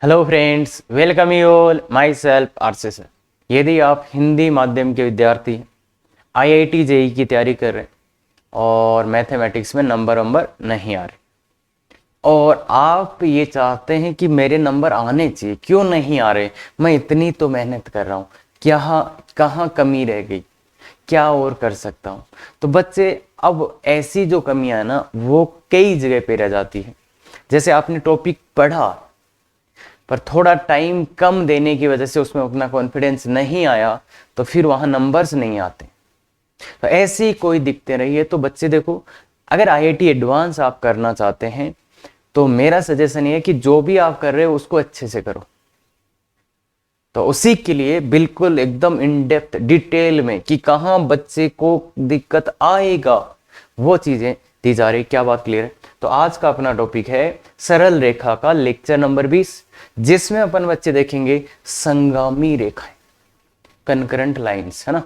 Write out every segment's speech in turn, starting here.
Hello friends, welcome you all. My self आरसे sir. यदि आप हिंदी माध्यम के विद्यार्थी हैं, आईआईटी जेई की तैयारी कर रहे हैं और मैथमेटिक्स में नंबर नहीं आ रहे और आप ये चाहते हैं कि मेरे नंबर आने चाहिए, क्यों नहीं आ रहे, मैं इतनी तो मेहनत कर रहा हूँ, क्या कहाँ कमी रह गई, क्या और कर सकता हूँ। तो बच्चे, अब ऐसी जो कमियां है ना, वो कई जगह पे रह जाती है। जैसे आपने टॉपिक पढ़ा पर थोड़ा टाइम कम देने की वजह से उसमें उतना कॉन्फिडेंस नहीं आया, तो फिर वहां नंबर्स नहीं आते। तो ऐसी कोई दिक्कतें रही है तो बच्चे देखो, अगर आईआईटी एडवांस आप करना चाहते हैं तो मेरा सजेशन ये है कि जो भी आप कर रहे हो उसको अच्छे से करो। तो उसी के लिए बिल्कुल एकदम इन डेप्थ डिटेल में कि कहां बच्चे को दिक्कत आएगा वो चीजें दी जा रही। क्या बात क्लियर है? तो आज का अपना टॉपिक है सरल रेखा का लेक्चर नंबर 20, जिसमें अपन बच्चे देखेंगे संगामी रेखाएं, कनकरेंट लाइंस, है ना।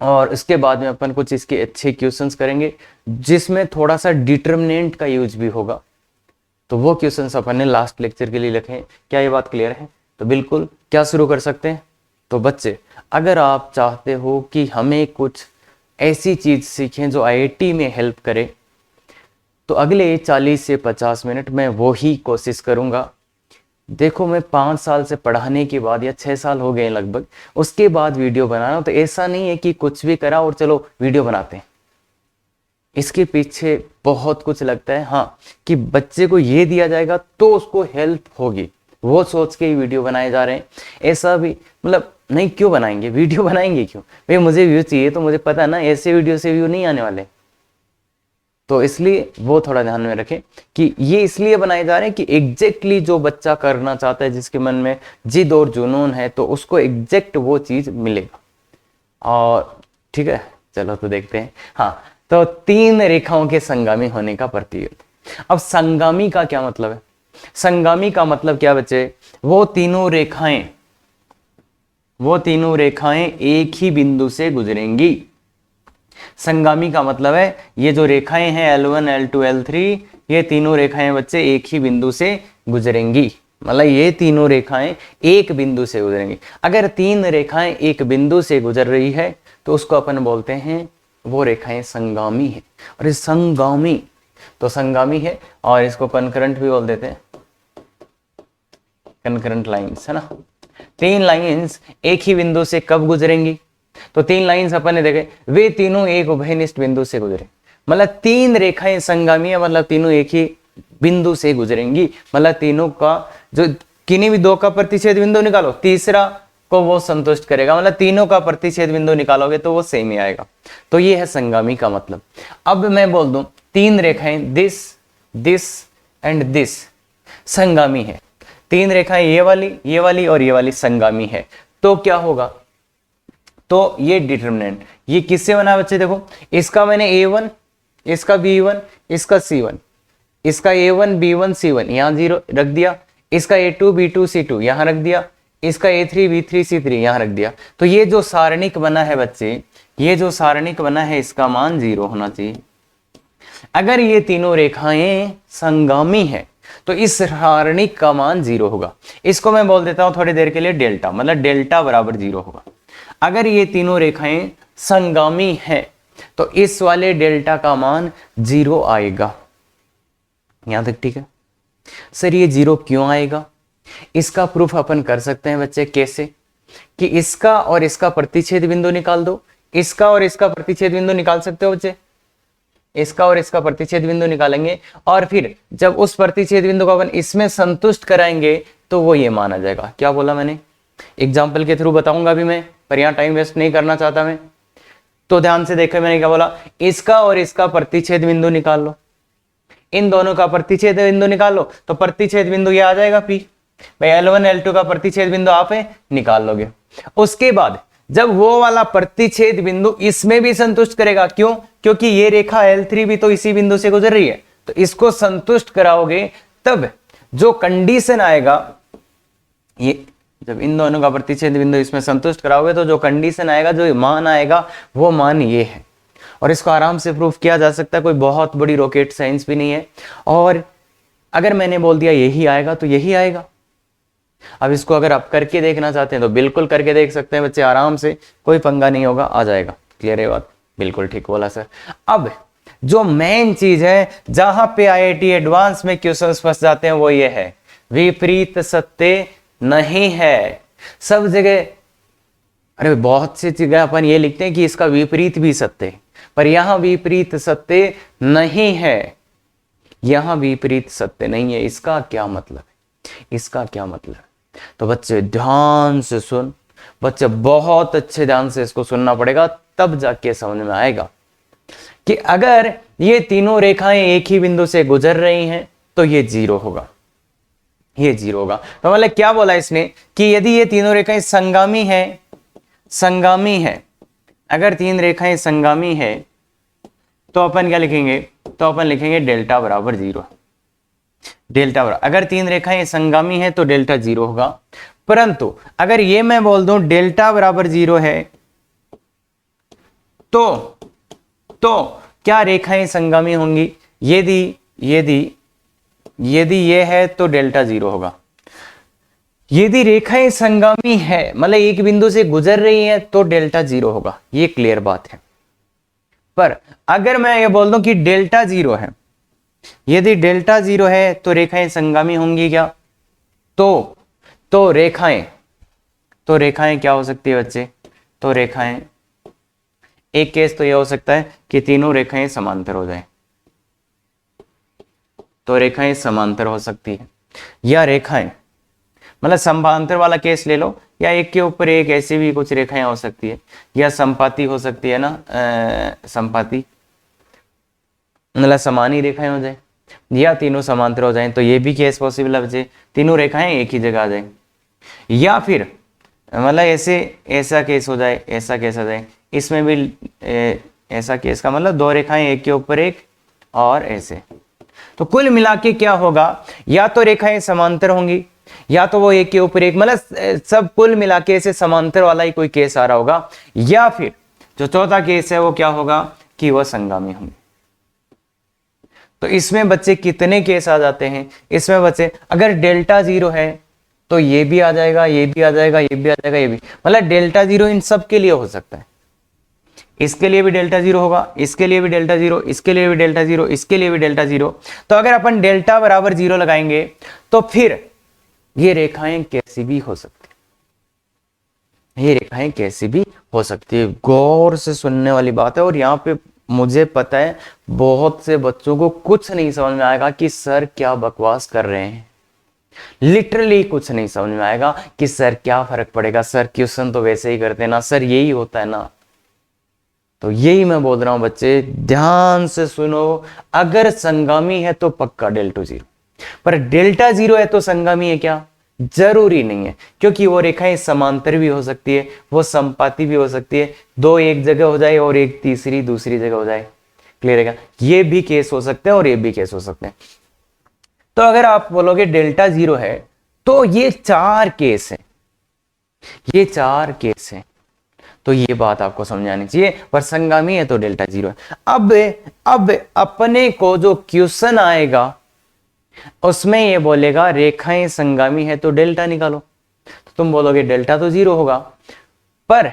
और इसके बाद में अपन कुछ इसके अच्छे क्वेश्चंस करेंगे जिसमें थोड़ा सा डिटर्मिनेंट का यूज भी होगा। तो वो क्वेश्चंस अपन ने लास्ट लेक्चर के लिए लिखे हैं। क्या ये बात क्लियर है? तो बिल्कुल, क्या शुरू कर सकते हैं? तो बच्चे, अगर आप चाहते हो कि हमें कुछ ऐसी चीज सीखें जो आईआईटी में हेल्प करे, तो अगले 40 से 50 मिनट में वो ही कोशिश करूंगा। देखो, मैं 5 साल से पढ़ाने के बाद या 6 साल हो गए लगभग, उसके बाद वीडियो बना रहा हूं। तो ऐसा नहीं है कि कुछ भी करा और चलो वीडियो बनाते हैं। इसके पीछे बहुत कुछ लगता है। हाँ, कि बच्चे को ये दिया जाएगा तो उसको हेल्प होगी, वो सोच के ही वीडियो बनाए जा रहे हैं। ऐसा भी मतलब नहीं, क्यों बनाएंगे वीडियो, बनाएंगे क्यों भाई? मुझे व्यू चाहिए तो मुझे पता है ना, ऐसे वीडियो से व्यू नहीं आने वाले। तो इसलिए वो थोड़ा ध्यान में रखें कि ये इसलिए बनाए जा रहे हैं कि एग्जैक्टली जो बच्चा करना चाहता है, जिसके मन में जिद और जुनून है, तो उसको एग्जैक्ट वो चीज मिलेगा। और ठीक है, चलो तो देखते हैं। हाँ, तो 3 रेखाओं के संगामी होने का प्रतीक। अब संगामी का क्या मतलब है? संगामी का मतलब क्या बच्चे? वो तीनों रेखाएं एक ही बिंदु से गुजरेंगी। संगामी का मतलब है ये जो रेखाएं हैं L1, L2, L3, ये तीनों रेखाएं बच्चे एक ही बिंदु से गुजरेंगी। मतलब ये तीनों रेखाएं एक बिंदु से गुजरेंगी। अगर 3 रेखाएं एक बिंदु से गुजर रही है तो उसको अपन बोलते हैं वो रेखाएं संगामी है। और इस संगामी तो संगामी है, और इसको कनकरेंट भी बोल देते हैं, कनकरेंट लाइंस, है ना। 3 लाइंस एक ही बिंदु से कब गुजरेंगी? तो 3 लाइंस अपन ने देखे, वे तीनों एक उभयनिष्ठ बिंदु से गुजरे। मतलब 3 रेखाएं संगामी है, मतलब तीनों एक ही बिंदु से गुजरेंगी। मतलब तीनों का जो किन्हीं भी 2 का प्रतिच्छेद बिंदु निकालो, तीसरा को वो संतुष्ट करेगा। मतलब तीनों का प्रतिच्छेद बिंदु निकालोगे तो वो सेम ही आएगा। तो ये है संगामी का मतलब। अब मैं बोल दूं 3 रेखाएं दिस एंड दिस संगामी है। 3 रेखाएं ये वाली और ये वाली संगामी है। तो क्या होगा? तो ये डिटर्मिनेंट ये किससे बना बच्चे? देखो, इसका मैंने A1, इसका B1, इसका C1, इसका A1, B1, C1 यहां 0 रख दिया, इसका A2, B2, C2 यहां रख दिया, इसका A3, B3, C3 यहां रख दिया। तो ये जो सारणिक बना है बच्चे, ये जो सारणिक बना है, इसका मान 0 होना चाहिए। अगर ये तीनों रेखाएं संगामी है तो इस सारणिक का मान 0 होगा। इसको मैं बोल देता हूं थोड़ी देर के लिए डेल्टा, मतलब डेल्टा बराबर 0 होगा। अगर ये तीनों रेखाएं संगामी है तो इस वाले डेल्टा का मान 0 आएगा। यहां तक ठीक है? सर ये 0 क्यों आएगा? इसका प्रूफ अपन कर सकते हैं बच्चे। कैसे? कि इसका और इसका प्रतिच्छेद बिंदु निकाल दो। इसका और इसका प्रतिच्छेद बिंदु निकाल सकते हो बच्चे? इसका और इसका प्रतिच्छेद बिंदु निकालेंगे और फिर जब उस प्रतिच्छेद बिंदु को अपन इसमें संतुष्ट कराएंगे तो वो ये माना जाएगा। क्या बोला मैंने? एग्जाम्पल के थ्रू बताऊंगा अभी मैं, पर यहां टाइम वेस्ट नहीं करना चाहता मैं। तो ध्यान से देखो, मैंने क्या बोला? इसका और इसका प्रतिच्छेद बिंदु निकाल लो। इन दोनों का प्रतिच्छेद बिंदु निकाल लो तो प्रतिच्छेद बिंदु ये आ जाएगा P। भाई L1, L2 का प्रतिच्छेद बिंदु आप निकाल लोगे। उसके बाद जब वो वाला प्रतिच्छेद बिंदु इसमें भी संतुष्ट करेगा, क्यों? क्योंकि ये रेखा L3 भी तो इसी बिंदु से गुजर रही है। तो इसको संतुष्ट कराओगे तब जो कंडीशन आएगा, ये जब इन दोनों का प्रतिच्छेद बिंदु इसमें संतुष्ट कराओगे तो जो कंडीशन आएगा, जो मान आएगा, वो मान ये है। और इसको आराम से प्रूफ किया जा सकता है, कोई बहुत बड़ी रॉकेट साइंस भी नहीं है। और अगर मैंने बोल दिया यही आएगा तो यही आएगा। अब इसको अगर आप करके देखना चाहते हैं तो बिल्कुल करके देख सकते हैं बच्चे आराम से, कोई पंगा नहीं होगा, आ जाएगा। क्लियर है बात? बिल्कुल ठीक बोला सर। अब जो मेन चीज है जहां पे आईआईटी एडवांस में क्वेश्चंस फंस जाते हैं वो ये है, विपरीत सत्य नहीं है। सब जगह, अरे बहुत सी जगह अपन ये लिखते हैं कि इसका विपरीत भी सत्य है, पर यहां विपरीत सत्य नहीं है, यहां विपरीत सत्य नहीं है। इसका क्या मतलब है? इसका क्या मतलब है? तो बच्चे ध्यान से सुन, बच्चे बहुत अच्छे ध्यान से इसको सुनना पड़ेगा, तब जाके समझ में आएगा कि अगर ये तीनों रेखाएं एक ही बिंदु से गुजर रही हैं तो ये जीरो होगा, ये जीरो होगा। तो मतलब क्या बोला इसने कि यदि ये तीनों रेखाएं संगामी हैं, संगामी है, अगर तीन रेखाएं संगामी है तो अपन क्या लिखेंगे? तो अपन लिखेंगे डेल्टा बराबर जीरो। डेल्टा बराबर, अगर तीन रेखाएं संगामी है तो डेल्टा जीरो होगा। परंतु अगर ये मैं बोल दूं डेल्टा बराबर जीरो है तो क्या रेखाएं संगामी होंगी? यदि यदि यदि ये है तो डेल्टा जीरो होगा। यदि रेखाएं संगामी है मतलब एक बिंदु से गुजर रही है तो डेल्टा जीरो होगा, ये क्लियर बात है। पर अगर मैं ये बोल दूं कि डेल्टा जीरो है, यदि डेल्टा जीरो है तो रेखाएं संगामी होंगी क्या? तो रेखाएं क्या हो सकती है बच्चे? तो रेखाएं, एक केस तो यह हो सकता है कि तीनों रेखाएं समांतर हो जाएं, तो रेखाएं समांतर हो सकती है, या रेखाएं मतलब समांतर वाला केस ले लो, या एक के ऊपर एक ऐसी भी कुछ रेखाएं हो सकती है, या संपाती हो सकती है ना, संपाती मतलब समान ही रेखाएं हो जाए, या तीनों समांतर हो जाएं, तो ये भी केस पॉसिबल है बच्चे, तीनों रेखाएं एक ही जगह आ जाए। या फिर मतलब ऐसा केस हो जाए, ऐसा केस हो जाए, इसमें भी ऐसा केस का मतलब दो रेखाएं एक के ऊपर एक और ऐसे। तो कुल मिला के क्या होगा, या तो रेखाएं समांतर होंगी या तो वो एक के ऊपर एक, मतलब सब कुल मिला के ऐसे समांतर वाला ही कोई केस आ रहा होगा, या फिर जो चौथा केस है वो क्या होगा कि वह संगामी होंगे। तो इसमें बच्चे कितने केस आ जाते हैं? इसमें बच्चे अगर डेल्टा जीरो है तो ये भी आ जाएगा, ये भी आ जाएगा, ये भी आ जाएगा, ये भी, मतलब डेल्टा जीरो इन सब के लिए हो सकता है। इसके लिए भी डेल्टा जीरो होगा, इसके लिए भी डेल्टा जीरो, इसके लिए भी डेल्टा जीरो, इसके लिए भी डेल्टा जीरो। तो अगर अपन डेल्टा बराबर जीरो लगाएंगे तो फिर ये रेखाएं कैसी भी हो सकती है, ये रेखाएं कैसी भी हो सकती है। गौर से सुनने वाली बात है। और यहाँ पे मुझे पता है बहुत से बच्चों को कुछ नहीं समझ में आएगा कि सर क्या बकवास कर रहे हैं, लिटरली कुछ नहीं समझ में आएगा कि सर क्या फर्क पड़ेगा, सर क्वेश्चन तो वैसे ही करते हैं ना, सर यही होता है ना। तो यही मैं बोल रहा हूं बच्चे, ध्यान से सुनो, अगर संगामी है तो पक्का डेल्टा जीरो, पर डेल्टा जीरो है तो संगामी है क्या? जरूरी नहीं है, क्योंकि वो रेखाएं समांतर भी हो सकती है, वो संपाती भी हो सकती है, दो एक जगह हो जाए और एक तीसरी दूसरी जगह हो जाए। क्लियर है क्या? ये भी केस हो सकते हैं और ये भी केस हो सकते हैं। तो अगर आप बोलोगे डेल्टा जीरो है तो ये चार केस है, ये चार केस है, तो ये बात आपको समझानी चाहिए। पर संगामी है तो डेल्टा जीरो है। अब अपने को जो क्वेश्चन आएगा उसमें ये बोलेगा रेखाएं संगामी है तो डेल्टा निकालो, तो तुम बोलोगे डेल्टा तो जीरो होगा। पर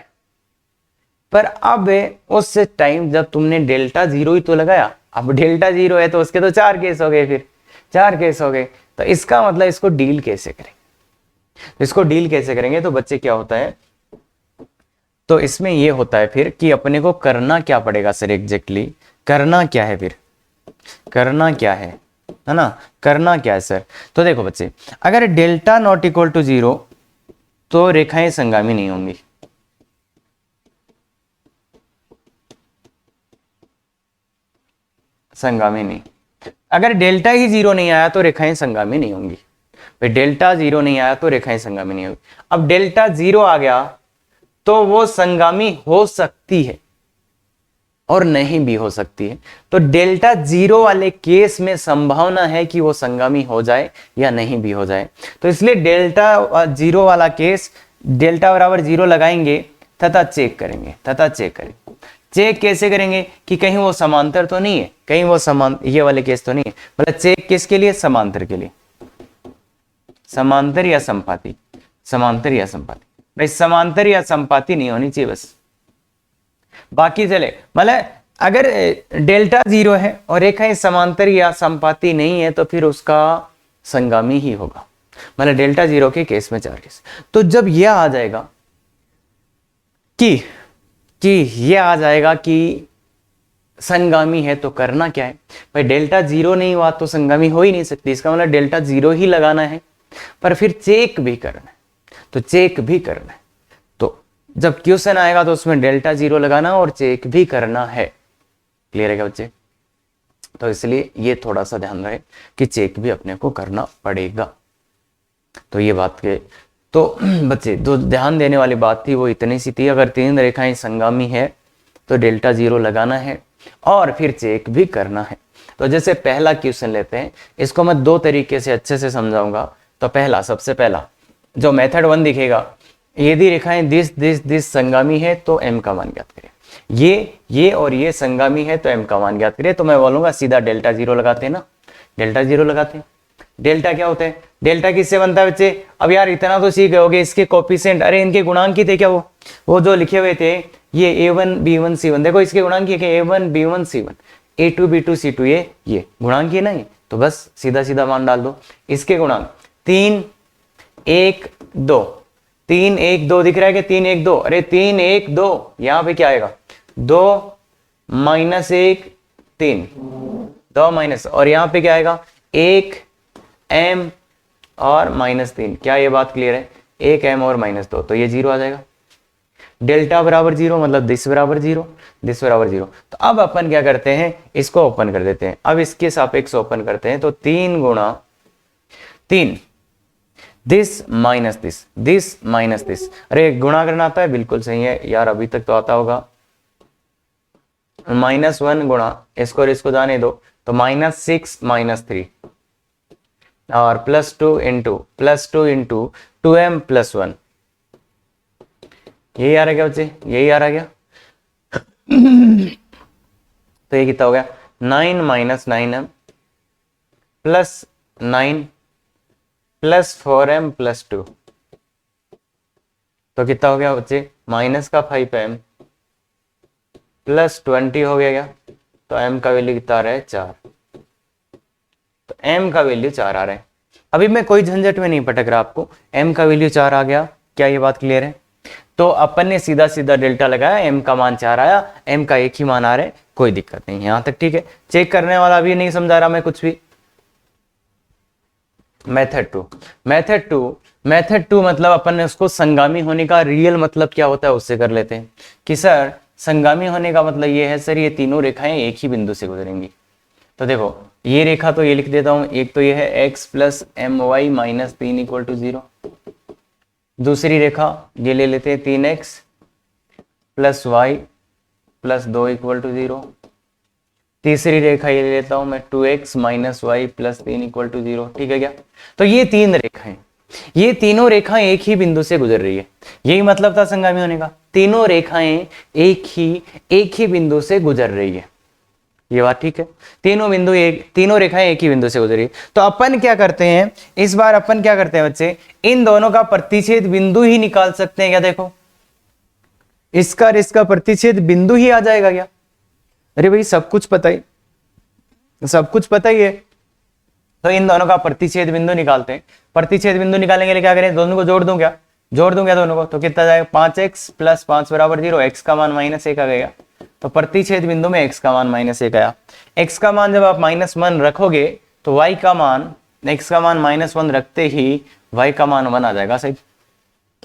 अब उस टाइम जब तुमने डेल्टा जीरो ही तो लगाया, अब डेल्टा जीरो है तो उसके तो चार केस हो गए, फिर चार केस हो गए। तो इसका मतलब इसको डील कैसे करेंगे? इसको डील कैसे करेंगे? तो बच्चे क्या होता है, तो इसमें ये होता है फिर कि अपने को करना क्या पड़ेगा सर, एग्जैक्टली करना क्या है, फिर करना क्या है ना, करना क्या है सर? तो देखो बच्चे, अगर delta not equal to zero तो रेखाएं संगामी नहीं होंगी, संगामी नहीं। अगर डेल्टा ही जीरो नहीं आया तो रेखाएं संगामी नहीं होंगी। भाई डेल्टा जीरो नहीं आया तो रेखाएं संगामी नहीं होगी। अब डेल्टा जीरो आ गया तो वो संगामी हो सकती है और नहीं भी हो सकती है। तो डेल्टा जीरो वाले केस में संभावना है कि वो संगामी हो जाए या नहीं भी हो जाए। तो इसलिए डेल्टा जीरो वाला केस डेल्टा बराबर जीरो लगाएंगे तथा चेक करेंगे, चेक कैसे करेंगे कि कहीं वो समांतर तो नहीं है, कहीं वो ये वाले केस तो नहीं है। मतलब चेक किसके लिए? समांतर के लिए। समांतर या संपाती, समांतर या संपाती, भाई समांतर या संपाती नहीं होनी चाहिए बस, बाकी चले। मतलब अगर डेल्टा 0 है और रेखाएं समांतर या संपाती नहीं है तो फिर उसका संगामी ही होगा। मतलब डेल्टा 0 के केस में 4 केस। तो जब यह आ जाएगा कि यह आ जाएगा कि संगामी है तो करना क्या है भाई, डेल्टा 0 नहीं हुआ तो संगामी हो ही नहीं सकती, इसका मतलब डेल्टा 0 ही लगाना है, पर फिर चेक भी करना है, तो चेक भी करना है। तो जब क्वेश्चन आएगा तो उसमें डेल्टा 0 लगाना और चेक भी करना है। क्लियर है क्या बच्चे? तो इसलिए ये थोड़ा सा ध्यान रहे कि चेक भी अपने को करना पड़ेगा। तो ये बात के तो बच्चे जो ध्यान देने वाली बात थी वो इतनी सी थी, अगर 3 रेखाएं संगामी है तो डेल्टा 0 लगाना है और फिर चेक भी करना है। तो जैसे पहला क्वेश्चन लेते हैं, इसको मैं 2 तरीके से अच्छे से समझाऊंगा। तो पहला, सबसे पहला जो मेथड 1 दिखेगा, यदि रेखाएं दिस संगामी है तो m का मान ज्ञात करें, ये और ये संगामी है तो m का मान ज्ञात करें। तो मैं बोलूंगा सीधा डेल्टा 0 लगाते हैं ना, डेल्टा 0 लगाते हैं। डेल्टा क्या होता है? डेल्टा किससे बनता है बच्चे? अब यार इतना तो सीख गए होगे, इसके कोफिशिएंट, अरे इनके गुणांक ही थे क्या वो जो लिखे हुए थे, ये a1 b1 c1, देखो इसके गुणांक ये क्या, a1 b1 c1, a2 b2 c2, ये गुणांक ही नहीं, तो बस सीधा सीधा मान डाल दो। इसके गुणांक 3 1 2, 3 1 2 दिख रहा है कि 3 1 2, अरे 3 1 2, यहां पे क्या आएगा 2 माइनस 1 3, 2 माइनस, और यहां पे क्या आएगा 1 m और -3। क्या ये बात क्लियर है? 1 m और -2, तो ये 0 आ जाएगा। डेल्टा बराबर 0 मतलब दिस बराबर 0, दिस बराबर 0। तो अब अपन क्या करते हैं, इसको ओपन कर देते हैं। अब इसके सापेक्ष ओपन करते हैं, तो 3 गुणा 3 दिस माइनस दिस, अरे गुणा करना आता है? बिल्कुल सही है यार, अभी तक तो आता होगा। -1 गुणा इसको और इसको जाने दो, तो -6 -3 और +2 इंटू 2m + 1, यही आ रहा क्या बच्चे? यही आ रहा क्या? तो ये कितना हो गया 9 - 9m + 9 + 4m + 2, तो कितना हो गया बच्चे? माइनस का 5m + 20 हो गया क्या? तो m का वैल्यू कितना आ रहा है 4, तो m का वैल्यू 4 आ रहा है। अभी मैं कोई झंझट में नहीं पटक रहा आपको, m का वैल्यू 4 आ गया, क्या ये बात क्लियर है? तो अपन ने सीधा सीधा डेल्टा लगाया, m का मान 4 आया, m का एक ही मान आ रहा है, कोई दिक्कत नहीं, यहां तक ठीक है। चेक करने वाला भी नहीं समझा रहा मैं कुछ भी। मेथड टू मतलब अपन ने उसको संगामी होने का रियल मतलब क्या होता है उससे कर लेते हैं कि सर संगामी होने का मतलब ये है सर ये तीनों रेखाएं एक ही बिंदु से गुजरेंगी। तो देखो ये रेखा तो ये लिख देता हूं, एक तो ये है x + my - 3 = 0, दूसरी रेखा ये ले लेते हैं 3x + y + 2 = 0, तीसरी रेखा ये ले लेता हूं मैं 2x - y + 3 = 0, ठीक है क्या? तो ये 3 रेखाएं, ये तीनों रेखाएं एक ही बिंदु से गुजर रही है, यही मतलब था संगामी होने का, तीनों रेखाएं एक ही बिंदु से गुजर रही है, ये बात ठीक है? तीनों रेखाएं एक ही बिंदु से गुजर रही है। तो अपन क्या करते हैं इस बार, अपन क्या करते हैं बच्चे, इन दोनों का प्रतिच्छेद बिंदु ही निकाल सकते हैं क्या? देखो इसका प्रतिच्छेद बिंदु ही आ जाएगा क्या? अरे भाई सब कुछ पता ही है। तो इन दोनों का प्रतिच्छेद बिंदु निकालते हैं। प्रतिच्छेद बिंदु निकालने के लिए क्या करें, दोनों को जोड़ दूं क्या दोनों को, तो कितना जाएगा 5x + 5 = 0, x का मान -1 आ गया, तो प्रतिच्छेद बिंदु में x का मान -1 आया। x का मान जब आप -1 रखोगे तो y का मान, x का मान -1 रखते ही y का मान 1 आ जाएगा, सही?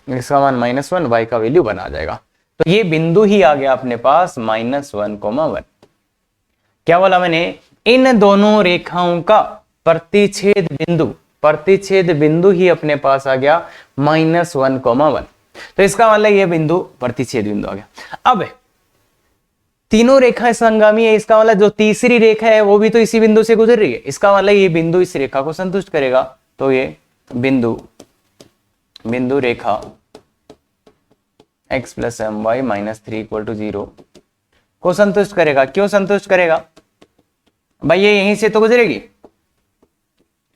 x का मान -1, y का वैल्यू 1 आ जाएगा, तो ये बिंदु ही आ गया अपने पास -1, 1। क्या बोला मैंने? इन दोनों रेखाओं का प्रतिच्छेद बिंदु ही अपने पास आ गया -1, 1। तो इसका मतलब ये बिंदु प्रतिच्छेद बिंदु आ गया। अब तीनों रेखाएं संगामी है, इसका मतलब जो तीसरी रेखा है वो भी तो इसी बिंदु से गुजर रही है, इसका मतलब ये बिंदु इस रेखा को संतुष्ट करेगा। तो ये बिंदु रेखा x + my - 3 = 0 को संतुष्ट करेगा। क्यों संतुष्ट करेगा भाई? ये यहीं से तो गुजरेगी,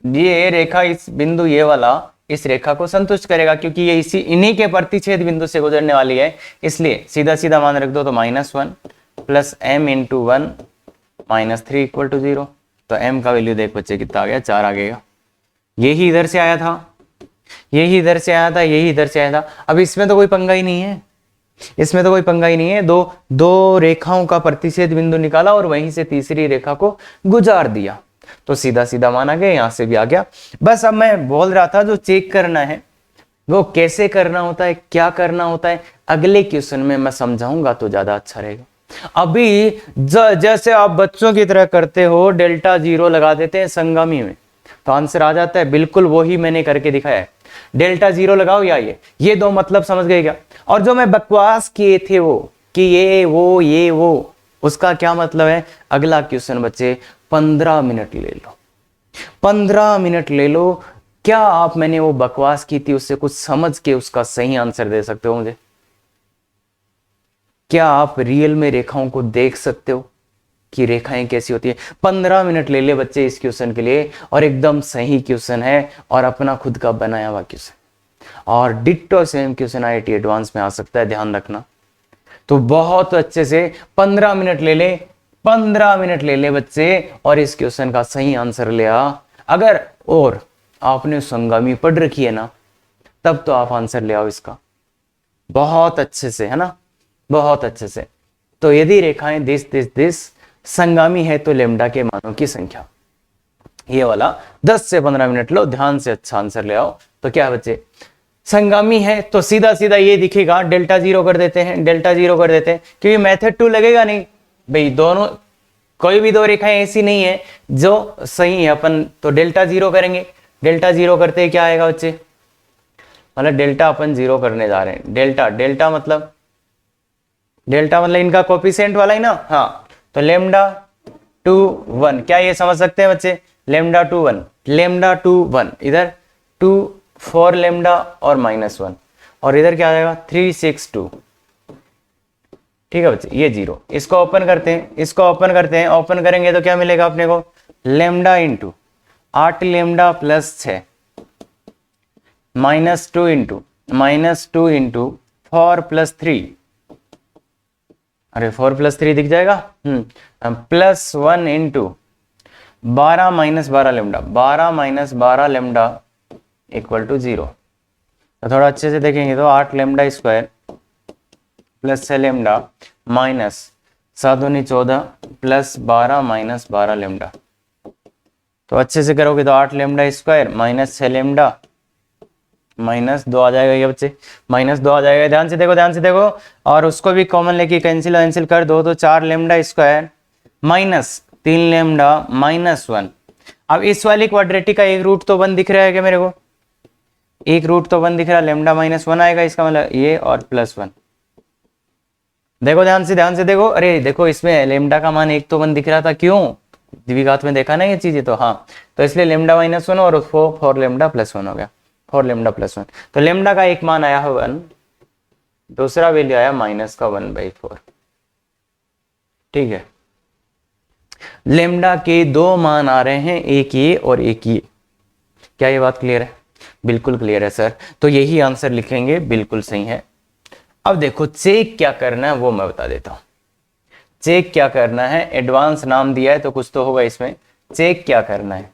ये रेखा इस बिंदु ये वाला इस रेखा को संतुष्ट करेगा, क्योंकि ये इसी इन्हीं के प्रतिच्छेद बिंदु से गुजरने वाली है, इसलिए सीधा सीधा मान रख दो, तो -1 plus m into 1 -3 equal to 0। तो m का वैल्यू देख बच्चे कितना आ गया, 4 आ गया। यही इधर से आया था, यही इधर से आया था, यही इधर से आया था। अब इसमें तो कोई पंगा ही नहीं है, इसमें तो कोई पंगा ही नहीं है। दो रेखाओं का प्रतिच्छेद बिंदु निकाला और वहीं से तीसरी रेखा को गुजार दिया, तो सीधा सीधा माना गया, यहां से भी आ गया। बस अब मैं बोल रहा था जो चेक करना है वो कैसे करना होता है, क्या करना होता है, अगले क्वेश्चन में मैं समझाऊंगा तो ज्यादा अच्छा रहेगा। अभी जैसे आप बच्चों की तरह करते हो, डेल्टा 0 लगा देते हैं संगामी में, तो आंसर आ जाता है। बिल्कुल वही मैंने करके दिखाया है, डेल्टा 0 लगाओ या ये दो मतलब समझ गए क्या। और जो मैं बकवास किए थे वो कि ये वो, उसका क्या मतलब है। अगला क्वेश्चन बच्चे 15 मिनट ले लो, 15 मिनट ले लो। क्या आप मैंने वो बकवास की थी उससे कुछ समझ के उसका सही आंसर दे सकते हो मुझे? क्या आप रियल में रेखाओं को देख सकते हो कि रेखाएं कैसी होती है? 15 मिनट ले ले बच्चे इस क्वेश्चन के लिए, और एकदम सही क्वेश्चन है और अपना खुद का बनाया हुआ क्वेश्चन, और ditto same question IIT advance में आ सकता है, ध्यान रखना। तो बहुत अच्छे से 15 मिनट ले ले, 15 मिनट ले ले बच्चे, और इस क्वेश्चन का सही आंसर ले आ। अगर और आपने संगामी पढ़ रखी है ना, तब तो आप आंसर ले आओ इसका बहुत अच्छे से, है ना, बहुत अच्छे से। तो यदि रेखाएं दिस संगामी है तो लेम्डा के मानों की संख्या, ये वाला 10 से 15 मिनट लो, ध्यान से अच्छा आंसर ले आओ। तो क्या बच्चे, संगामी है तो सीधा सीधा ये दिखेगा, डेल्टा 0 कर देते हैं, डेल्टा 0 कर देते हैं, क्योंकि मेथड 2 लगेगा नहीं भाई। दोनों कोई भी दो रेखाएं ऐसी नहीं है जो सही है, अपन तो डेल्टा 0 करेंगे। डेल्टा 0 करते ही क्या आएगा बच्चे, मतलब डेल्टा अपन 0 करने जा रहे हैं। डेल्टा मतलब इनका कोफिशिएंट वाला ही ना, हाँ। तो लेम्डा 2 1, क्या ये समझ सकते हैं बच्चे, लेम्डा 2 1 इधर 2 4 लेम्डा और -1, और इधर क्या आ जाएगा 3 6 2। ठीक है बच्चे, ये 0। इसको ओपन करते हैं, ओपन करेंगे तो क्या मिलेगा अपने को, lambda into 8 lambda plus 6 -2 into 4 plus 3, अरे 4 प्लस 3 दिख जाएगा, +1 into 12 minus 12 lambda, 12 minus 12 lambda equal to 0। तो थोड़ा अच्छे से देखेंगे तो 8 lambda square plus 6 lambda minus 7 दूनी 14 प्लस 12 माइनस 12 लेम्डा। तो अच्छे से करोगे तो 8 लेम्डा स्क्वायर माइनस 6 लेम्डा -2 आ जाएगा, ये बच्चे -2 आ जाएगा। ध्यान से देखो, और उसको भी कॉमन लेके कैंसिल कर दो, तो 4 लेम्डा स्क्वायर माइनस 3 लेम्डा -1। अब इस वाली क्वाड्रेटिक का एक रूट तो 1 दिख रहा है क्या मेरे को, एक रूट तो 1 दिख रहा है, लेम्डा -1 आएगा, इसका मतलब ये और +1। देखो ध्यान से देखो, अरे देखो इसमें लेम्डा का मान एक तो 1 दिख रहा था, क्यों, द्विघात में देखा ना ये चीजें, तो हाँ, तो इसलिए लेम्डा -1 और 4 लेम्डा +1 हो गया, 4 लेम्डा +1। तो लेम्डा का एक मान आया है 1, दूसरा वैल्यू आया -1/4। ठीक है, लेम्डा के 2 मान आ रहे हैं, एक ये और एक ये। क्या ये बात क्लियर है? बिल्कुल क्लियर है सर। तो यही आंसर लिखेंगे, बिल्कुल सही है। अब देखो चेक क्या करना है वो मैं बता देता हूं। चेक क्या करना है, एडवांस नाम दिया है तो कुछ तो होगा इसमें। चेक क्या करना है,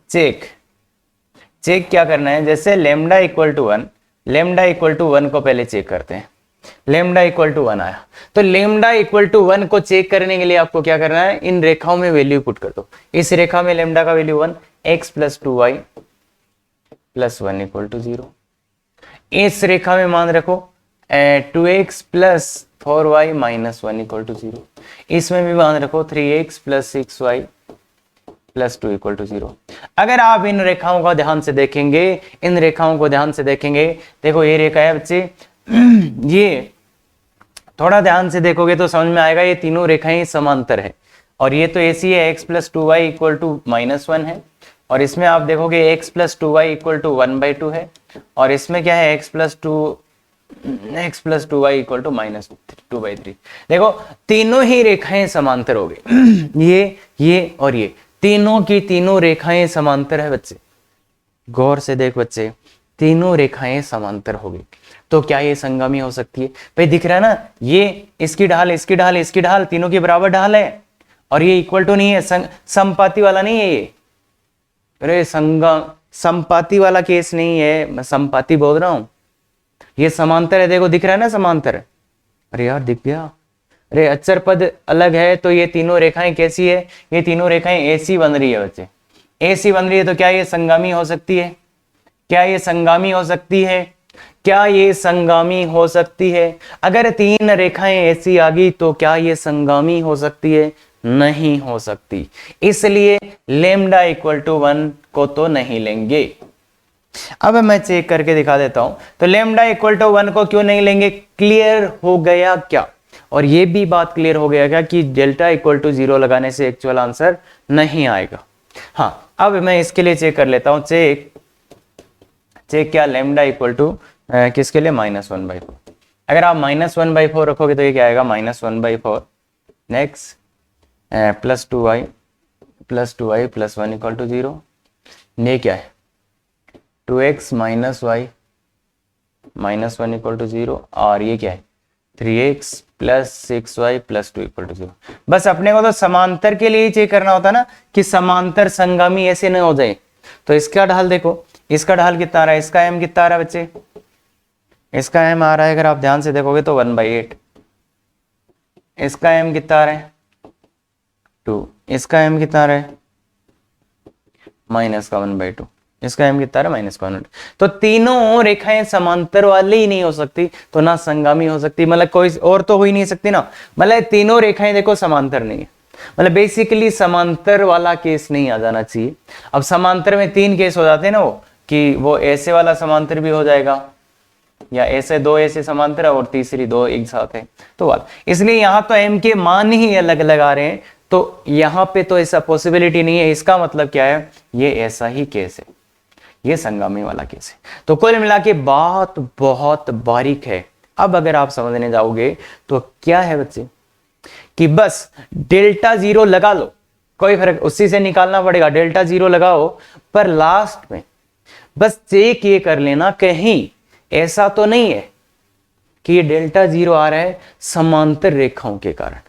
चेक क्या करना है, जैसे लेम्डा इक्वल टू 1 को पहले चेक करते हैं। लेम्डा इक्वल टू 1 आया, तो लेम्डा इक्वल टू 1 को चेक करने के लिए आपको क्या करना है, इन रेखाओं में वैल्यू पुट कर दो। इस रेखा में लेम्डा का value 1, x plus 2y plus 1 equal to 0। इस रेखा में मान रखो 2x plus 4y minus 1 equal to 0। इसमें भी मान रखो 3x plus 6y plus 2 equal to 0। अगर आप इन रेखाओं को ध्यान से देखेंगे, देखो ये रेखा है बच्चे, ये थोड़ा ध्यान से देखोगे तो समझ में आएगा, ये तीनों रेखाएं समांतर है, और ये तो ऐसी है x plus 2y equal to -1 है, और इसमें आप देखोगे x plus 2y equal to 1/2 है, और इसमें क्या है x plus 2y equal to -2/3। देखो तीनों ही रेखाएं समांतर हो गई, ये और ये तीनों की तीनों रेखाएं समांतर है बच्चे। गौर से देख बच्चे, तीनों रेखाएं समांतर होगी, तो क्या ये संगामी हो सकती है? भाई दिख रहा है ना, ये इसकी ढाल इसकी ढाल इसकी ढाल तीनों की बराबर ढाल है, और ये इक्वल टू नहीं है, समपाती वाला नहीं है ये। अरे समपाती वाला केस नहीं है, मैं समपाती बोल रहा हूं, ये समांतर है, देखो दिख रहा है ना समांतर। अरे यार दिख गया। अरे अचर पद अलग है, तो ये तीनों रेखाएं कैसी है? ये तीनों रेखाएं ऐसी बन रही है बच्चे, ऐसी बन रही है, तो क्या ये संगामी हो सकती है? क्या ये संगामी हो सकती है? क्या ये संगामी हो सकती है? अगर तीन रेखाएं ऐसी आ गई तो क्या ये संगामी हो सकती है? नहीं हो सकती, इसलिए लेमडा इक्वल टू 1 को तो नहीं लेंगे। अब मैं चेक करके दिखा देता हूं, तो लेमडा इक्वल टू 1 को क्यों नहीं लेंगे? क्लियर हो गया क्या? और ये भी बात क्लियर हो गया क्या कि डेल्टा इक्वल टू 0 लगाने से एक्चुअल आंसर नहीं आएगा। हाँ, अब मैं इसके लिए चेक कर लेता हूं, चेक क्या लेमडा इक्वल टू किसके लिए? -1/4। अगर आप -1/4 रखोगे तो ये क्या आएगा? -1/4। Next +2y + 1 = 0। ये क्या है? 2x - y -1 = 0, और ये क्या है? 3x + 6y + 2 = 0। बस अपने को तो समांतर के लिए ही चेक करना होता ना कि समांतर संगामी ऐसे न हो जाए। तो इसका ढाल देखो, इसका ढाल कितना आ रहा है? इसका m कितना आ रहा है बच्चे? इसका m आ रहा है, अगर आप ध्यान से देखोगे तो 1/8। इसका m कितना आ रहा है? 2। इसका m कितना आ रहा है? -1/2। इसका m कितना आ रहा है? -1/2। तो तीनों रेखाएं समांतर वाली ही नहीं हो सकती, तो ना संगामी हो सकती, मतलब कोई और तो हो ही नहीं सकती ना। मतलब तीनों रेखाएं देखो समांतर नहीं है, मतलब बेसिकली समांतर वाला केस नहीं आ जाना चाहिए। अब समांतर में 3 केस हो जाते हैं ना, वो कि वो ऐसे वाला समांतर भी हो जाएगा, या ऐसे 2 ऐसे समांतर है और तीसरी 2 एक साथ है तो वाला। इसलिए यहाँ तो m के मान ही अलग अलग आ रहे हैं, तो यहाँ पे तो ऐसा पॉसिबिलिटी नहीं है। इसका मतलब क्या है? ये ऐसा ही केस है, ये संगामी वाला केस है। तो कुल मिला के बात बहुत बारीक है। अब अगर आप समझने जाओगे तो क्या है बच्चे कि बस डेल्टा 0 लगा लो, कोई फर्क, उसी से निकालना पड़ेगा, डेल्टा 0 लगाओ, पर लास्ट में बस चेक ये कर लेना कहीं ऐसा तो नहीं है कि ये डेल्टा 0 आ रहा है समांतर रेखाओं के कारण।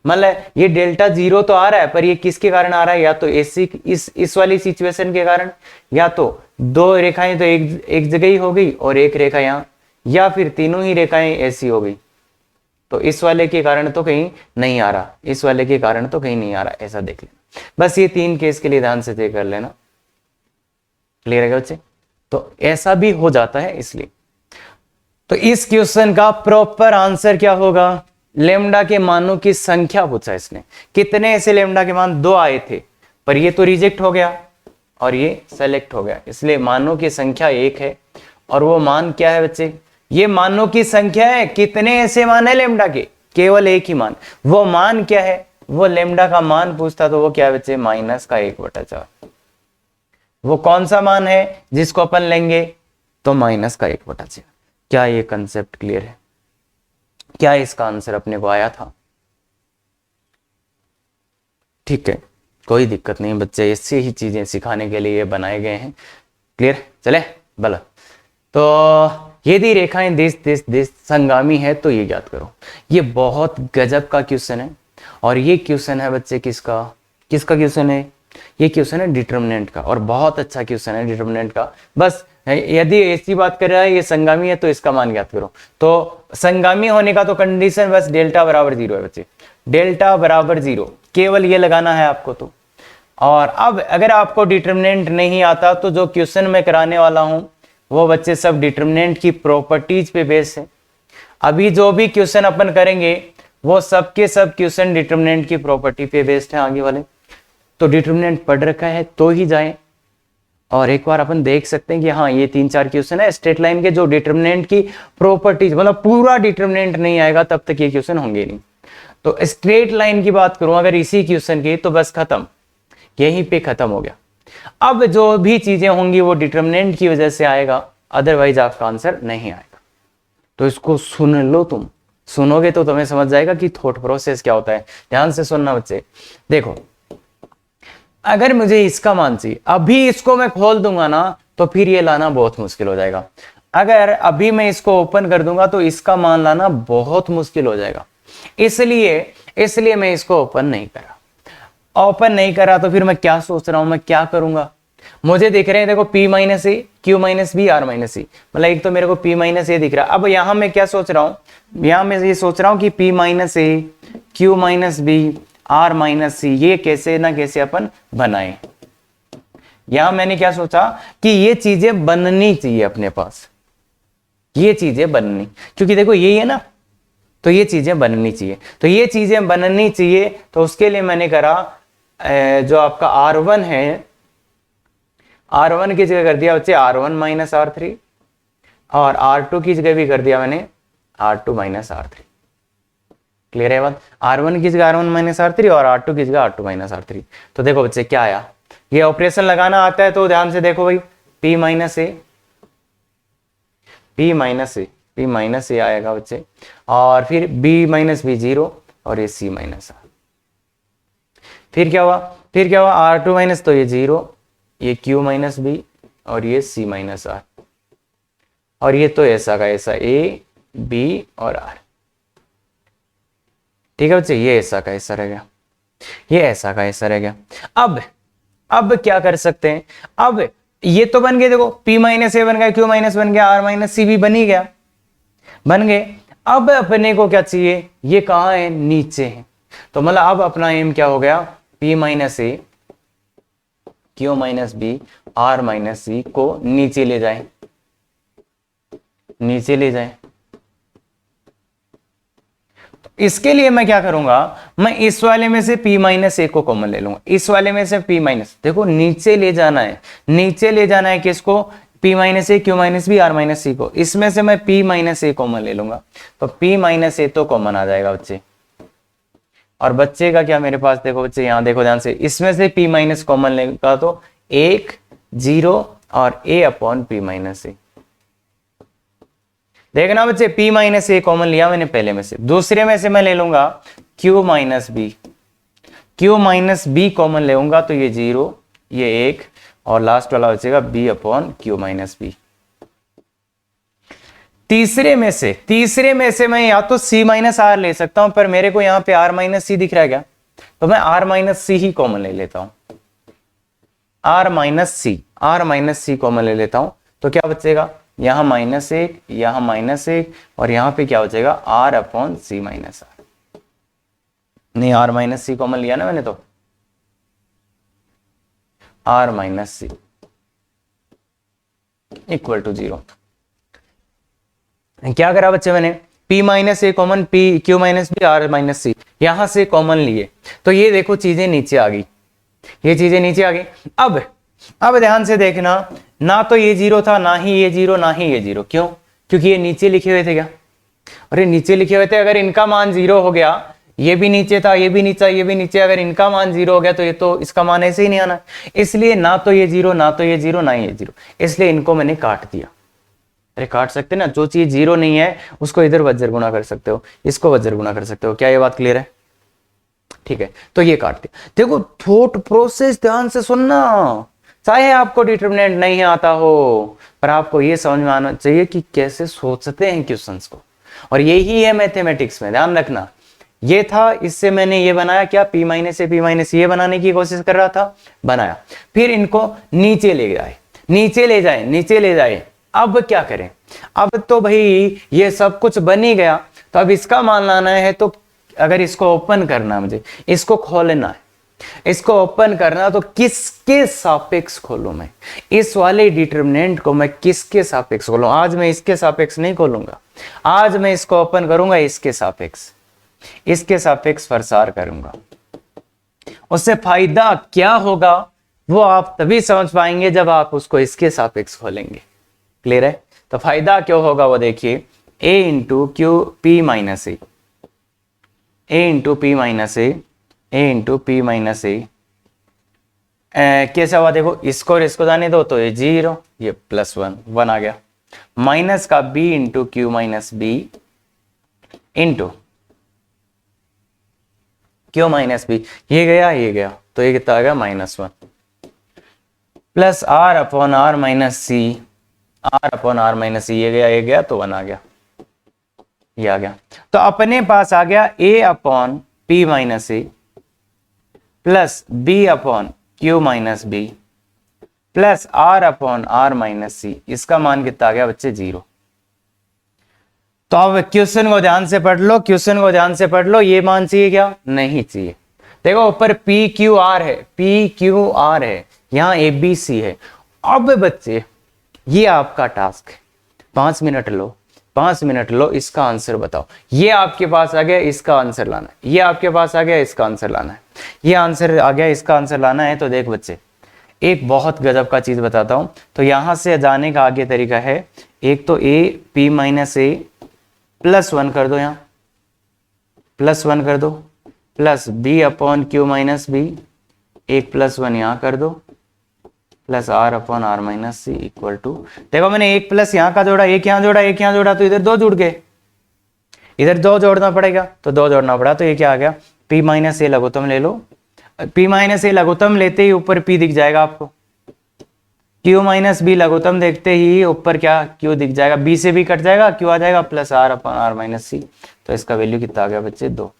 मतलब ये डेल्टा 0 तो आ रहा है, पर ये किसके कारण आ रहा है? या तो ऐसी इस वाली सिचुएशन के कारण, या तो 2 रेखाएं तो एक जगह ही हो गई और एक रेखा यहां, या फिर तीनों ही रेखाएं ऐसी हो गई। तो इस वाले के कारण तो कहीं नहीं आ रहा, इस वाले के कारण तो कहीं नहीं आ रहा, ऐसा देख लेना। बस ये 3 केस के लिए ध्यान से चेक कर लेना। क्लियर है बच्चे? तो ऐसा भी हो जाता है, इसलिए तो इस क्वेश्चन का प्रॉपर आंसर क्या होगा? लेमडा के मानों की संख्या पूछा इसने, कितने ऐसे लेमडा के मान? 2 आए थे, पर ये तो रिजेक्ट हो गया और ये सेलेक्ट हो गया, इसलिए मानों की संख्या 1 है। और वो मान क्या है बच्चे? ये मानों की संख्या है। कितने ऐसे मान है लेमडा के? केवल एक ही मान। वो मान क्या है? वो लेमडा का मान पूछता तो वो क्या है बच्चे? -1/4। वो कौन सा मान है जिसको अपन लेंगे? तो -1/4। क्या ये कंसेप्ट क्लियर है? क्या इसका आंसर अपने को आया था? ठीक है, कोई दिक्कत नहीं बच्चे, ऐसी ही चीजें सिखाने के लिए बनाए गए हैं। क्लियर? चले भला। तो यदि रेखाएं दिश संगामी है तो ये याद करो। ये बहुत गजब का क्वेश्चन है, और ये क्वेश्चन है बच्चे किसका क्वेश्चन है? ये क्वेश्चन है डिटर्मिनेंट का, और बहुत अच्छा क्वेश्चन है डिटर्मिनेंट का। बस यदि ऐसी बात कर रहा है ये संगामी है तो इसका मान याद करो। तो संगामी होने का तो कंडीशन बस डेल्टा बराबर 0 है बच्चे, डेल्टा बराबर 0, केवल ये लगाना है आपको। तो और अब अगर आपको डिटर्मिनेंट नहीं आता तो जो क्वेश्चन मैं कराने वाला हूं वो बच्चे सब डिटर्मिनेंट की प्रॉपर्टीज पे बेस है। अभी जो भी क्वेश्चन अपन करेंगे वो सब के सब क्वेश्चन डिटर्मिनेंट की प्रॉपर्टी पे बेस्ड है आगे वाले। तो डिटर्मिनेंट पढ़ रखा है तो ही जाएं, और एक बार अपन देख सकते हैं कि हाँ ये 3-4 क्वेश्चन है स्ट्रेट लाइन के जो डिटर्मिनेंट की प्रॉपर्टीज, मतलब पूरा डिटर्मिनेंट नहीं आएगा तब तक ये क्वेश्चन होंगे नहीं। तो स्ट्रेट लाइन की बात करूं अगर इसी क्वेश्चन की, तो बस खत्म, यहीं पे खत्म हो गया। अब जो भी चीजें होंगी वो डिटर्मिनेंट की वजह से आएगा, अदरवाइज आपका आंसर नहीं आएगा। तो इसको सुन लो, तुम सुनोगे तो तुम्हें समझ जाएगा कि थॉट प्रोसेस क्या होता है। ध्यान से सुनना बच्चे। देखो, अगर मुझे इसका मान चाहिए, अभी इसको मैं खोल दूंगा ना तो फिर ये लाना बहुत मुश्किल हो जाएगा। अगर अभी मैं इसको ओपन कर दूंगा तो इसका मान लाना बहुत मुश्किल हो जाएगा, इसलिए मैं इसको ओपन नहीं करा। तो फिर मैं क्या सोच रहा हूं, मैं क्या करूंगा, मुझे दिख रहे हैं देखो P minus a, Q minus b, R minus c, मतलब एक तो मेरे को P माइनस ए दिख रहा है। अब यहां मैं क्या सोच रहा हूं, यहां मैं ये सोच रहा हूं कि P minus a, Q minus b, R minus c, ये कैसे ना कैसे अपन बनाए। यहां मैंने क्या सोचा कि ये चीजें बननी चाहिए अपने पास, ये चीजें बननी, क्योंकि देखो यही है ना, तो ये चीजें बननी चाहिए, तो ये चीजें बननी चाहिए। तो उसके लिए मैंने करा जो आपका R1 है, R1 की जगह कर दिया बच्चे R1 माइनस R3, और R2 की जगह भी कर दिया मैंने R2 माइनस R3। क्लियर है बात? R1 की जगह R1 माइनस R3 और R2 की जगह R2 माइनस R3। तो देखो बच्चे क्या आया, ये ऑपरेशन लगाना आता है तो ध्यान से देखो भाई, P माइनस ए, P माइनस ए, P माइनस ए आएगा बच्चे, और फिर B माइनस बी 0, और ये C माइनस R। फिर क्या हुआ R2 माइनस, तो ये 0, ये Q माइनस बी, और ये C माइनस R, और ये तो ऐसा का ऐसा A, B और R। ठीक है बच्चे, ये ऐसा का ऐसा रह गया, ये ऐसा का ऐसा रह गया। अब क्या कर सकते हैं, अब ये तो बन गए, देखो P माइनस ए बन गया, Q माइनस बन गया, R माइनस सी भी बन ही गया, बन गए। अब अपने को क्या चाहिए, ये कहां है, नीचे है। तो मतलब अब अपना एम क्या हो गया, P minus a, Q minus b, R minus c को नीचे ले जाए, नीचे ले जाए। तो इसके लिए मैं क्या करूंगा, मैं इस वाले में से P माइनस ए को कॉमन ले लूंगा, इस वाले में से P माइनस, देखो नीचे ले जाना है, नीचे ले जाना है किसको, P minus a, Q minus b, R minus c को, इसमें से मैं P माइनस ए कॉमन ले लूंगा। तो P माइनस ए तो कॉमन आ जाएगा बच्चे, और बच्चे का क्या मेरे पास, देखो बच्चे यहां देखो ध्यान से, इसमें से P माइनस कॉमन लेगा तो 1, 0 और A अपॉन P माइनस ए। देखना बच्चे, P माइनस ए कॉमन लिया मैंने पहले में से, दूसरे में से मैं ले लूंगा Q minus b, Q minus b common लेऊंगा तो ये 0, ये 1, और लास्ट वाला बचेगा B upon Q minus B. तीसरे में से मैं या तो C माइनस आर ले सकता हूं, पर मेरे को यहां पे R माइनस सी दिख रहा है क्या, तो मैं R माइनस सी ही कॉमन ले लेता हूं, R माइनस सी कॉमन ले लेता हूं। तो क्या बचेगा, यहां -1, यहां -1, और यहां पे क्या बचेगा, R upon c minus r. नहीं, R माइनस सी कॉमन लिया ना मैंने, तो R minus C equal to 0। क्या करा बच्चे मैंने, P minus a common, Q minus b, R minus c, यहां से कॉमन लिए, तो ये देखो चीजें नीचे आ गई, ये चीजें नीचे आ गई। अब ध्यान से देखना, ना तो ये 0 था, ना ही ये 0, ना ही ये 0। क्यों, क्योंकि ये नीचे लिखे हुए थे क्या, अरे नीचे लिखे हुए थे, अगर इनका मान 0 हो गया, ये भी नीचे था, ये भी नीचे, ये भी नीचे, अगर इनका मान 0 हो गया तो ये तो इसका मान ऐसे ही नहीं आना, इसलिए ना तो ये 0, ना तो ये 0, ना ये 0, इसलिए इनको मैंने काट दिया। अरे काट सकते ना, जो चीज 0 नहीं है उसको इधर वज्र गुणा कर सकते हो, इसको वज्र गुणा कर सकते हो। क्या ये बात क्लियर है? ठीक है, तो ये काट दिया। देखो थॉट प्रोसेस ध्यान से सुनना, चाहे आपको डिटरमिनेंट नहीं आता हो, पर आपको ये समझ में आना चाहिए कि कैसे सोचते हैं क्वेश्चंस को, और यही है मैथमेटिक्स में, ध्यान रखना। ये था, इससे मैंने ये बनाया क्या, P माइनस से P माइनस ये बनाने की कोशिश कर रहा था, बनाया। फिर इनको नीचे ले जाए, नीचे ले जाए, नीचे ले जाए। अब क्या करें, अब तो भाई ये सब कुछ बन ही गया, तो अब इसका मान लाना है। तो अगर इसको ओपन करना है, मुझे इसको खोलना है, इसको ओपन करना, तो किसके सापेक्ष खोलूं मैं, इस वाले डिटरमिनेंट को मैं किसके सापेक्ष खोलूं? आज मैं इसके सापेक्ष नहीं खोलूंगा, आज मैं इसको ओपन करूंगा इसके सापेक्ष, इसके सापेक्ष प्रसार करूंगा। उससे फायदा क्या होगा वो आप तभी समझ पाएंगे जब आप उसको इसके सापेक्ष खोलेंगे। क्लियर है? तो फायदा क्यों होगा वो देखिए, a into q p minus a, a into p minus a, a into p minus a, कैसा हुआ देखो, इसको और इसको जाने दो, तो ये 0, ये +1, 1 आ गया, माइनस का b into Q minus B into Q minus B, ये गया, ये गया, तो ये कितना आ गया, -1। Plus are upon are minus c, r upon are minus c, ये गया तो 1 आ गया, ये आ गया। तो अपने पास आ गया a upon p minus A plus B upon Q minus b plus are upon are minus c. इसका मान कितना आ गया बच्चे? 0। तो अब क्वेश्चन को ध्यान से पढ़ लो, क्वेश्चन को ध्यान से पढ़ लो। ये मान चाहिए क्या? नहीं चाहिए। देखो ऊपर पी क्यू आर है, पी क्यू आर है, यहां ए बी सी है। अब बच्चे ये आपका टास्क है, 5 मिनट लो, 5 मिनट लो, इसका आंसर बताओ। ये आपके पास आ गया, इसका आंसर लाना है। ये आपके पास आ गया, इसका आंसर लाना है। ये आंसर आ गया, इसका आंसर लाना है। तो देख बच्चे, एक बहुत गजब का चीज बताता हूं। तो यहां से जाने का आगे तरीका है, एक तो A P minus A plus 1 कर दो, यहां प्लस 1 कर दो, plus B upon Q minus B, एक प्लस 1 यहां कर दो, plus are upon are minus C equal to, देखो मैंने एक प्लस यहां का जोड़ा, एक यहां जोड़ा, एक यहां जोड़ा, तो इधर 2 जुड़ गए, इधर 2 जोड़ना पड़ेगा, तो 2 जोड़ना पड़ा। तो ये क्या आ गया? p माइनस ए लघुत्तम ले लो, p माइनस ए लघुत्तम लेते ही ऊपर p दिख जाएगा आपको, q माइनस बी लघुत्तम देखते ही ऊपर क्या? q दिख जाएगा, b से भी कट जाएगा, q आ जाएगा, plus are upon are minus c. तो इसका वैल्यू कितना आ गया बच्चे? 2।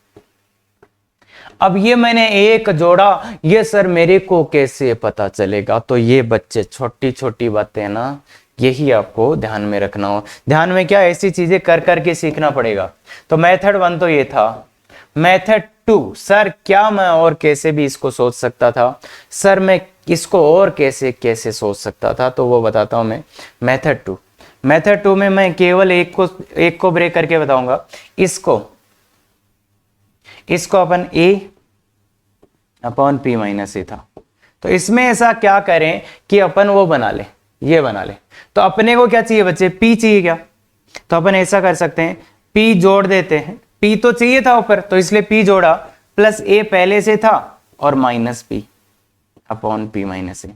अब ये मैंने एक जोड़ा, ये सर मेरे को कैसे पता चलेगा? तो ये बच्चे छोटी छोटी बातें ना, यही आपको ध्यान में रखना हो। ध्यान में क्या? ऐसी चीजें कर करके सीखना पड़ेगा। तो मेथड 1 तो ये था। मेथड 2, सर क्या मैं और कैसे भी इसको सोच सकता था? सर मैं इसको और कैसे कैसे सोच सकता था? तो वो बताता हूं मैं। मेथड 2, मेथड 2 में मैं केवल एक को ब्रेक करके बताऊंगा। इसको अपन a अपॉन पी माइनस ए था। तो इसमें ऐसा क्या करें कि अपन वो बना ले, ये बना ले। तो अपने को क्या चाहिए बच्चे? p चाहिए क्या? तो अपन ऐसा कर सकते हैं, p जोड़ देते हैं। p तो चाहिए था ऊपर, तो इसलिए p जोड़ा, प्लस a पहले से था और minus p upon p minus a.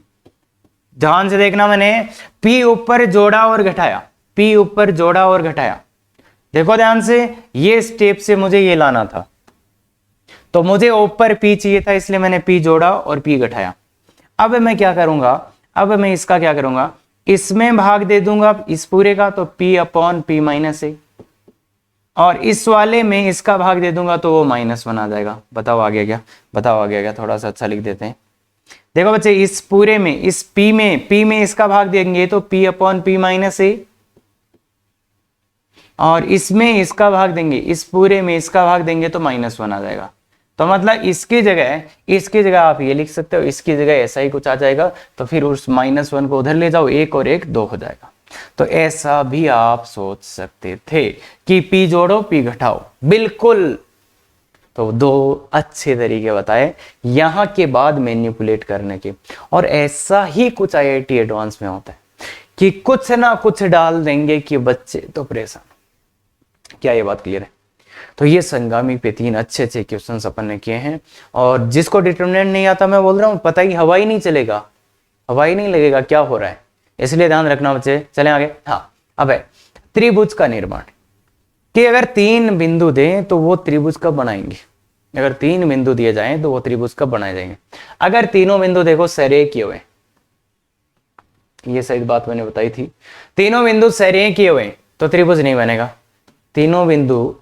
ध्यान से देखना, मैंने p ऊपर जोड़ा और घटाया, p ऊपर जोड़ा और घटाया। देखो ध्यान से, ये स्टेप से मुझे ये लाना था, तो मुझे ऊपर p चाहिए था, इसलिए मैंने p जोड़ा और p घटाया। अब मैं क्या करूंगा? अब मैं इसका क्या करूंगा? इसमें भाग दे दूंगा इस पूरे का, तो p अपॉन p माइनस ए, और इस वाले में इसका भाग दे दूंगा तो वो -1 आ जाएगा। बताओ आ गया क्या? बताओ आ गया क्या? थोड़ा सा अच्छा लिख देते हैं। देखो बच्चे, इस पूरे में, इस p में इसका भाग देंगे तो p अपॉन p माइनस ए, और इसमें इसका भाग देंगे, इस पूरे में इसका भाग देंगे तो -1 आ जाएगा। तो मतलब इसकी जगह आप ये लिख सकते हो, इसकी जगह ऐसा ही कुछ आ जाएगा। तो फिर उस -1 को उधर ले जाओ, 1 और 1 2 हो जाएगा। तो ऐसा भी आप सोच सकते थे कि p जोड़ो p घटाओ, बिल्कुल। तो 2 अच्छे तरीके बताए यहां के बाद मैनिपुलेट करने के। और ऐसा ही कुछ IIT एडवांस में होता है कि कुछ ना कुछ डाल देंगे कि बच्चे तो परेशान। क्या ये बात क्लियर है? तो ये संगामी पे 3 अच्छे क्वेश्चन अपन ने किए हैं। और जिसको डिटरमिनेंट नहीं आता, मैं बोल रहा हूं, पता ही हवा ही नहीं चलेगा, हवा ही नहीं लगेगा क्या हो रहा है। इसलिए ध्यान रखना बच्चे। चलें आगे। हाँ, अब है त्रिभुज का निर्माण, कि अगर 3 बिंदु दें तो वो त्रिभुज कब बनाएंगे? अगर 3 बिंदु दिए जाएं तो वो त्रिभुज कब बनाए जाएंगे? अगर तीनों बिंदु देखो सरेख हुए, ये सही बात मैंने बताई थी, तीनों बिंदु सरेख हुए तो त्रिभुज नहीं बनेगा। तीनों बिंदु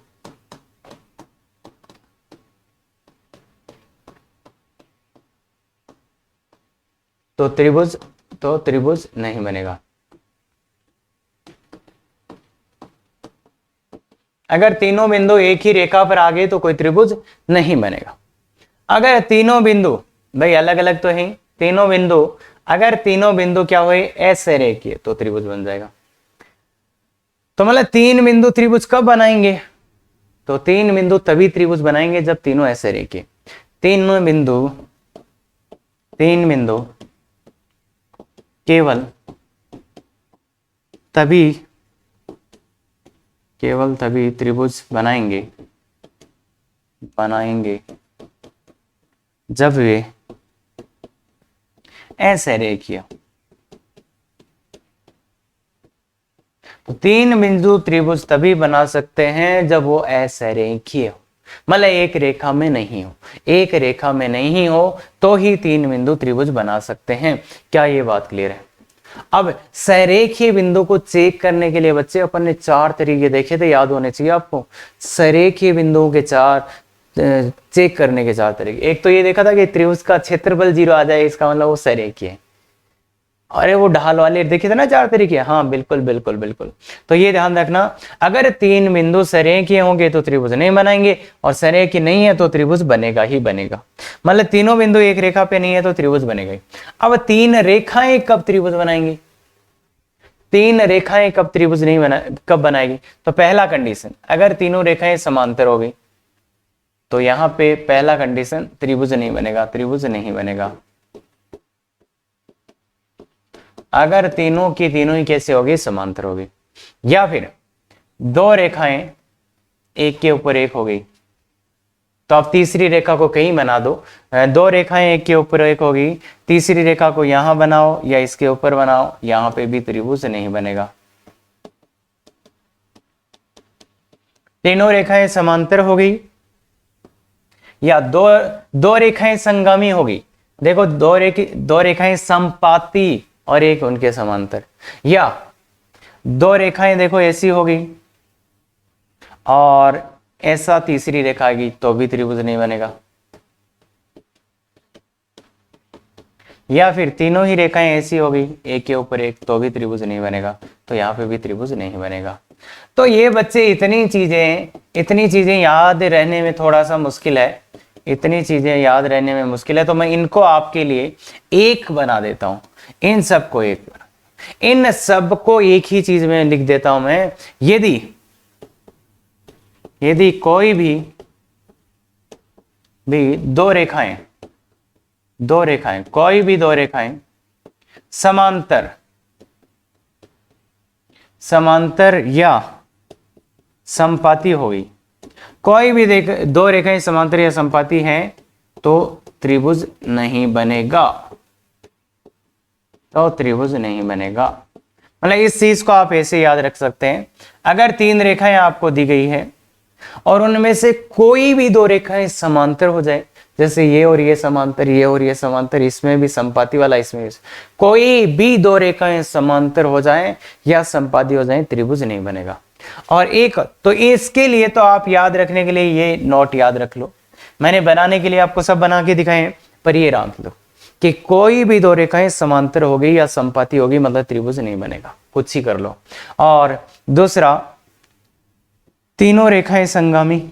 तो त्रिभुज नहीं बनेगा। अगर तीनों बिंदु एक ही रेखा पर आ गए तो कोई त्रिभुज नहीं बनेगा। अगर तीनों बिंदु, भाई अलग अलग तो है तीनों बिंदु, अगर तीनों बिंदु क्या हुए? असरेखीय, तो त्रिभुज बन जाएगा। तो मतलब 3 बिंदु त्रिभुज कब बनाएंगे? तो 3 बिंदु तभी त्रिभुज बनाएंगे जब तीनों असरेखीय। 3 बिंदु केवल तभी त्रिभुज बनाएंगे जब वे असरेखीय। तो 3 बिंदु त्रिभुज तभी बना सकते हैं जब वो असरेखीय हो। मतलब एक रेखा में नहीं हो, एक रेखा में नहीं हो तो ही 3 बिंदु त्रिभुज बना सकते हैं। क्या ये बात क्लियर है? अब सरेखीय बिंदु को चेक करने के लिए बच्चे अपन ने 4 तरीके देखे थे, याद होने चाहिए आपको। सरेखीय बिंदुओं के 4 चेक करने के 4 तरीके। एक तो ये देखा था कि त्रिभुज का क्षेत्रफल 0 आ जाए, इसका मतलब वो सरेखीय है। अरे वो ढाल वाले देखे थे ना 4 तरीके, हाँ बिल्कुल बिल्कुल बिल्कुल। तो ये ध्यान रखना, अगर 3 बिंदु सरेखीय होंगे तो त्रिभुज नहीं बनाएंगे, और सरेखीय नहीं है तो त्रिभुज बनेगा ही बनेगा। मतलब तीनों बिंदु एक रेखा पे नहीं है तो त्रिभुज बनेगा ही। अब 3 रेखाएं कब त्रिभुज बनाएंगी? 3 रेखाएं कब त्रिभुज नहीं बना कब बनाएगी? तो पहला कंडीशन, अगर तीनों रेखाएं समांतर हो गई तो यहां पे पहला कंडीशन त्रिभुज नहीं बनेगा, त्रिभुज नहीं बनेगा। अगर तीनों की तीनों ही कैसे होगी? समांतर होगी। या फिर 2 रेखाएं एक के ऊपर एक हो गई, तो आप तीसरी रेखा को कहीं बना दो। 2 रेखाएं एक के ऊपर एक होगी, तीसरी रेखा को यहां बनाओ या इसके ऊपर बनाओ, यहां पे भी त्रिभुज नहीं बनेगा। तीनों रेखाएं समांतर हो गई या दो रेखाएं संगामी होगी। देखो 2 रेखाएं समपाती और एक उनके समांतर, या 2 रेखाएं देखो ऐसी होगी और ऐसा तीसरी रेखा आएगी तो भी त्रिभुज नहीं बनेगा। या फिर तीनों ही रेखाएं ऐसी होगी एक के ऊपर एक तो भी त्रिभुज नहीं बनेगा, तो यहां पे भी त्रिभुज नहीं बनेगा। तो ये बच्चे इतनी चीजें याद रहने में थोड़ा सा मुश्किल है, इतनी चीजें याद रहने में मुश्किल है, तो मैं इनको आपके लिए एक बना देता हूं। इन सबको एक ही चीज में लिख देता हूं मैं। यदि कोई भी 2 रेखाएं कोई भी 2 रेखाएं समांतर या समपाती होगी, कोई भी 2 रेखाएं समांतर या समपाती हैं तो त्रिभुज नहीं बनेगा, तो त्रिभुज नहीं बनेगा। मतलब इस चीज को आप ऐसे याद रख सकते हैं, अगर 3 रेखाएं आपको दी गई है और उनमें से कोई भी 2 रेखाएं समांतर हो जाए, जैसे ये और ये समांतर, ये और ये समांतर, इसमें भी संपाती वाला, इसमें भी, कोई भी 2 रेखाएं समांतर हो जाएं या संपाती हो जाएं, त्रिभुज नहीं बनेगा। और एक तो इसके लिए तो आप याद रखने के लिए ये नोट याद रख लो, मैंने बनाने के लिए आपको सब बना के दिखाए हैं, पर ये याद लो कि कोई भी 2 रेखाएं समांतर हो गई या संपाती होगी मतलब त्रिभुज नहीं बनेगा, कुछ ही कर लो। और दूसरा, तीनों रेखाएं संगामी,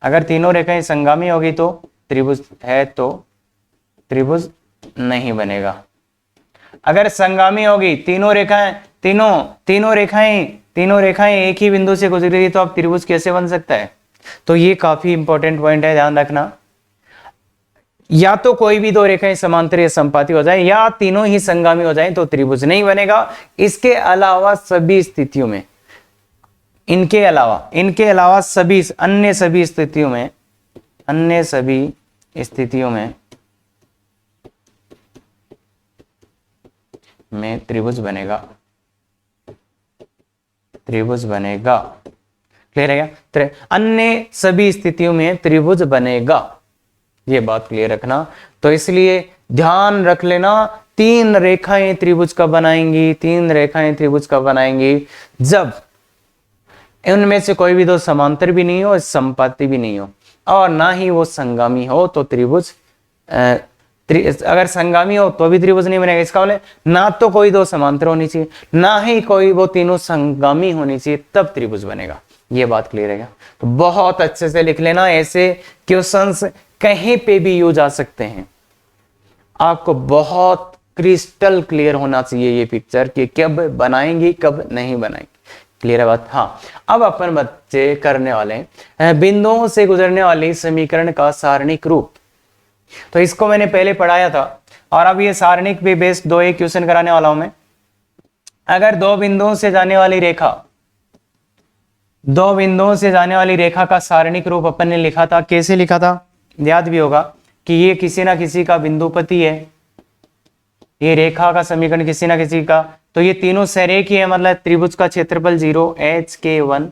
अगर तीनों रेखाएं संगामी होगी तो त्रिभुज है, तो त्रिभुज नहीं बनेगा। अगर संगामी होगी, तीनों रेखाएं एक ही बिंदु से गुजरेगी तो अब त्रिभुज कैसे बन सकता है? तो ये काफी इंपॉर्टेंट पॉइंट है, ध्यान रखना। या तो कोई भी 2 रेखाएं समांतर या समपाती हो जाए या तीनों ही संगामी हो जाए तो त्रिभुज नहीं बनेगा। इसके अलावा सभी स्थितियों में, इनके अलावा सभी अन्य सभी स्थितियों में त्रिभुज बनेगा। क्लियर है क्या? अन्य सभी स्थितियों में त्रिभुज बनेगा, ये बात क्लियर रखना। तो इसलिए ध्यान रख लेना, 3 रेखाएं त्रिभुज कब बनाएंगी? जब उनमें से कोई भी 2 समांतर भी नहीं हो, समपाती भी नहीं हो, और ना ही वो संगामी हो तो त्रिभुज अगर संगामी हो तो भी त्रिभुज नहीं बनेगा। इसका मतलब ना तो कोई 2 समांतर होनी चाहिए, ना ही कोई वो तीनों संगामी होनी चाहिए, तब त्रिभुज बनेगा। ये बात क्लियर है? तो बहुत अच्छे से लिख लेना, ऐसे क्वेश्चंस कहीं पे भी यूज आ सकते हैं। आपको बहुत क्रिस्टल क्लियर होना चाहिए ये पिक्चर कि कब बनाएंगी कब नहीं बनाएंगी। क्लियर है बात? हाँ। अब अपन बच्चे करने वाले हैं बिंदुओं से गुजरने वाली समीकरण का सारणिक रूप। तो इसको मैंने पहले पढ़ाया था और अब ये सारणिक पे बेस्ड 2 एक क्वेश्चन कराने वाला हूं मैं। अगर 2 बिंदुओं से जाने वाली रेखा का सारणिक रूप अपन ने लिखा था, कैसे लिखा था? याद भी होगा कि ये किसी ना किसी का बिंदुपति है, ये रेखा का समीकरण किसी ना किसी का, तो ये तीनों सरेख ही है, मतलब त्रिभुज का क्षेत्रफल 0, HK1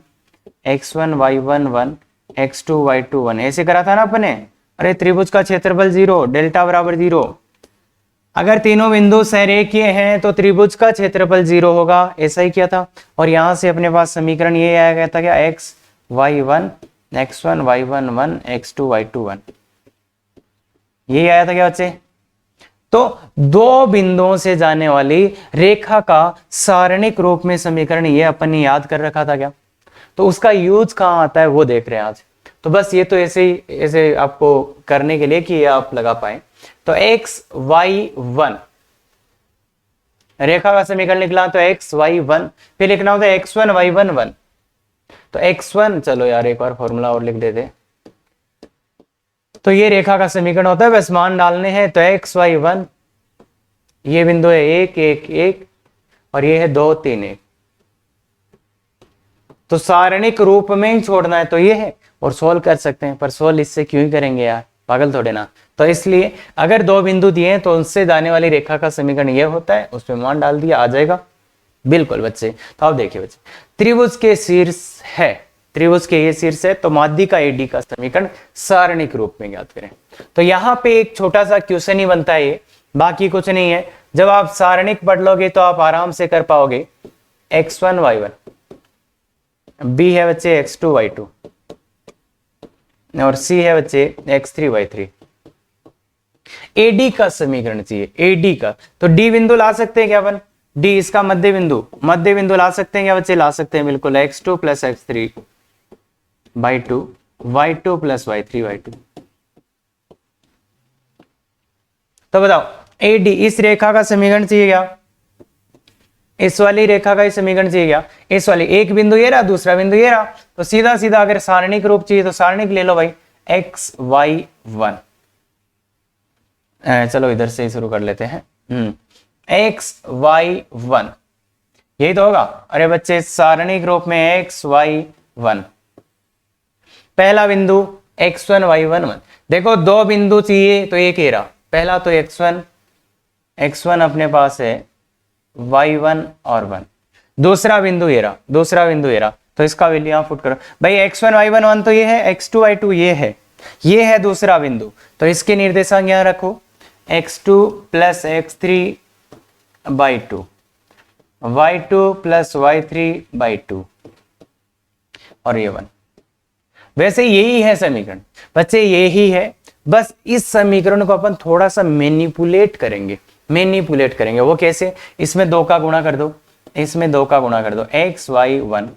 x1 y1 1 x2 y2 1, ऐसे करा था ना अपने। अरे त्रिभुज का क्षेत्रफल 0, डेल्टा बराबर 0। अगर तीनों बिंदु सरेखीय हैं तो त्रिभुज का क्षेत्रफल 0 होगा, ऐसा ही किया था। और यहां से अपने पास समीकरण ये आया गया था क्या, x y1 x1 y1 1 x2 y2 1, यही आया था क्या बच्चे। तो दो बिंदुओं से जाने वाली रेखा का सारणिक रूप में समीकरण ये अपन ने याद कर रखा था क्या, तो उसका यूज कहां आता है वो देख रहे हैं आज। तो बस ये तो ऐसे आपको करने के लिए कि ये आप लगा पाए। तो x y1 रेखा का समीकरण निकला, तो x y1, फिर लिखना होता है x1 y1 1। तो x1, चलो यार एक बार फॉर्मूला और लिख देते। तो ये रेखा का समीकरण होता है, बस मान डालने हैं। तो x y1, ये बिंदु है 1 1 1 और ये है 2 3 1। तो सारणिक रूप में ही छोड़ना है तो ये है, और सोल्व कर सकते हैं, पर सोल्व इससे क्यों ही करेंगे यार, पागल थोड़े ना। तो इसलिए अगर दो बिंदु दिए हैं तो उनसे जाने वाली रेखा का समीकरण ये होता है, उसमें मान डाल दिया, आ जाएगा बिल्कुल बच्चे। तो आप देखिए बच्चे, त्रिभुज के शीर्ष है, त्रिभुज के ये शीर्ष है, तो माध्य का एडी का समीकरण सारणिक रूप में ज्ञात करें। तो यहां पे एक छोटा सा क्वेश्चन ही बनता है, ये बाकी कुछ नहीं है। जब आप सारणिक पढ़ लोगे तो आप आराम से कर पाओगे। x1 y1, b है बच्चे x2 y2 और c है बच्चे x3 y3। एडी का समीकरण चाहिए, एडी का। तो डी बिंदु ला सकते हैं क्या अपन, डी इसका मध्य बिंदु ला सकते हैं क्या बच्चे, ला सकते हैं बिल्कुल। x2 plus x3 by 2 y2 plus y3 y2। तो बताओ एडी, इस रेखा का समीकरण चाहिए क्या, इस वाली रेखा का ही समीकरण चाहिए क्या, इस वाली। एक बिंदु ये रहा, दूसरा बिंदु ये रहा, तो सीधा सीधा अगर सारणिक रूप चाहिए तो सारणिक ले लो भाई, x y1। चलो इधर से ही शुरू कर लेते हैं। x y1 यही तो होगा। अरे बच्चे सारणिक रूप में x y1, पहला बिंदु x1 y1 1। देखो दो बिंदु चाहिए तो एक ही रहा, पहला तो x1 अपने पास है y1 और 1, दूसरा बिंदु ये रहा, तो इसका वैल्यू यहां पुट करो भाई। x1 y1 1 तो ये है, x2 y2 ये है दूसरा बिंदु, तो इसके निर्देशांक यहां रखो, x2 plus x3 by 2 y2 plus y3 by 2 और ये 1। वैसे यही है समीकरण बच्चे, यही है। बस इस समीकरण को अपन थोड़ा सा मैनिपुलेट करेंगे। वो कैसे, इसमें 2 का गुणा कर दो, इसमें 2 का गुणा कर दो, x y1,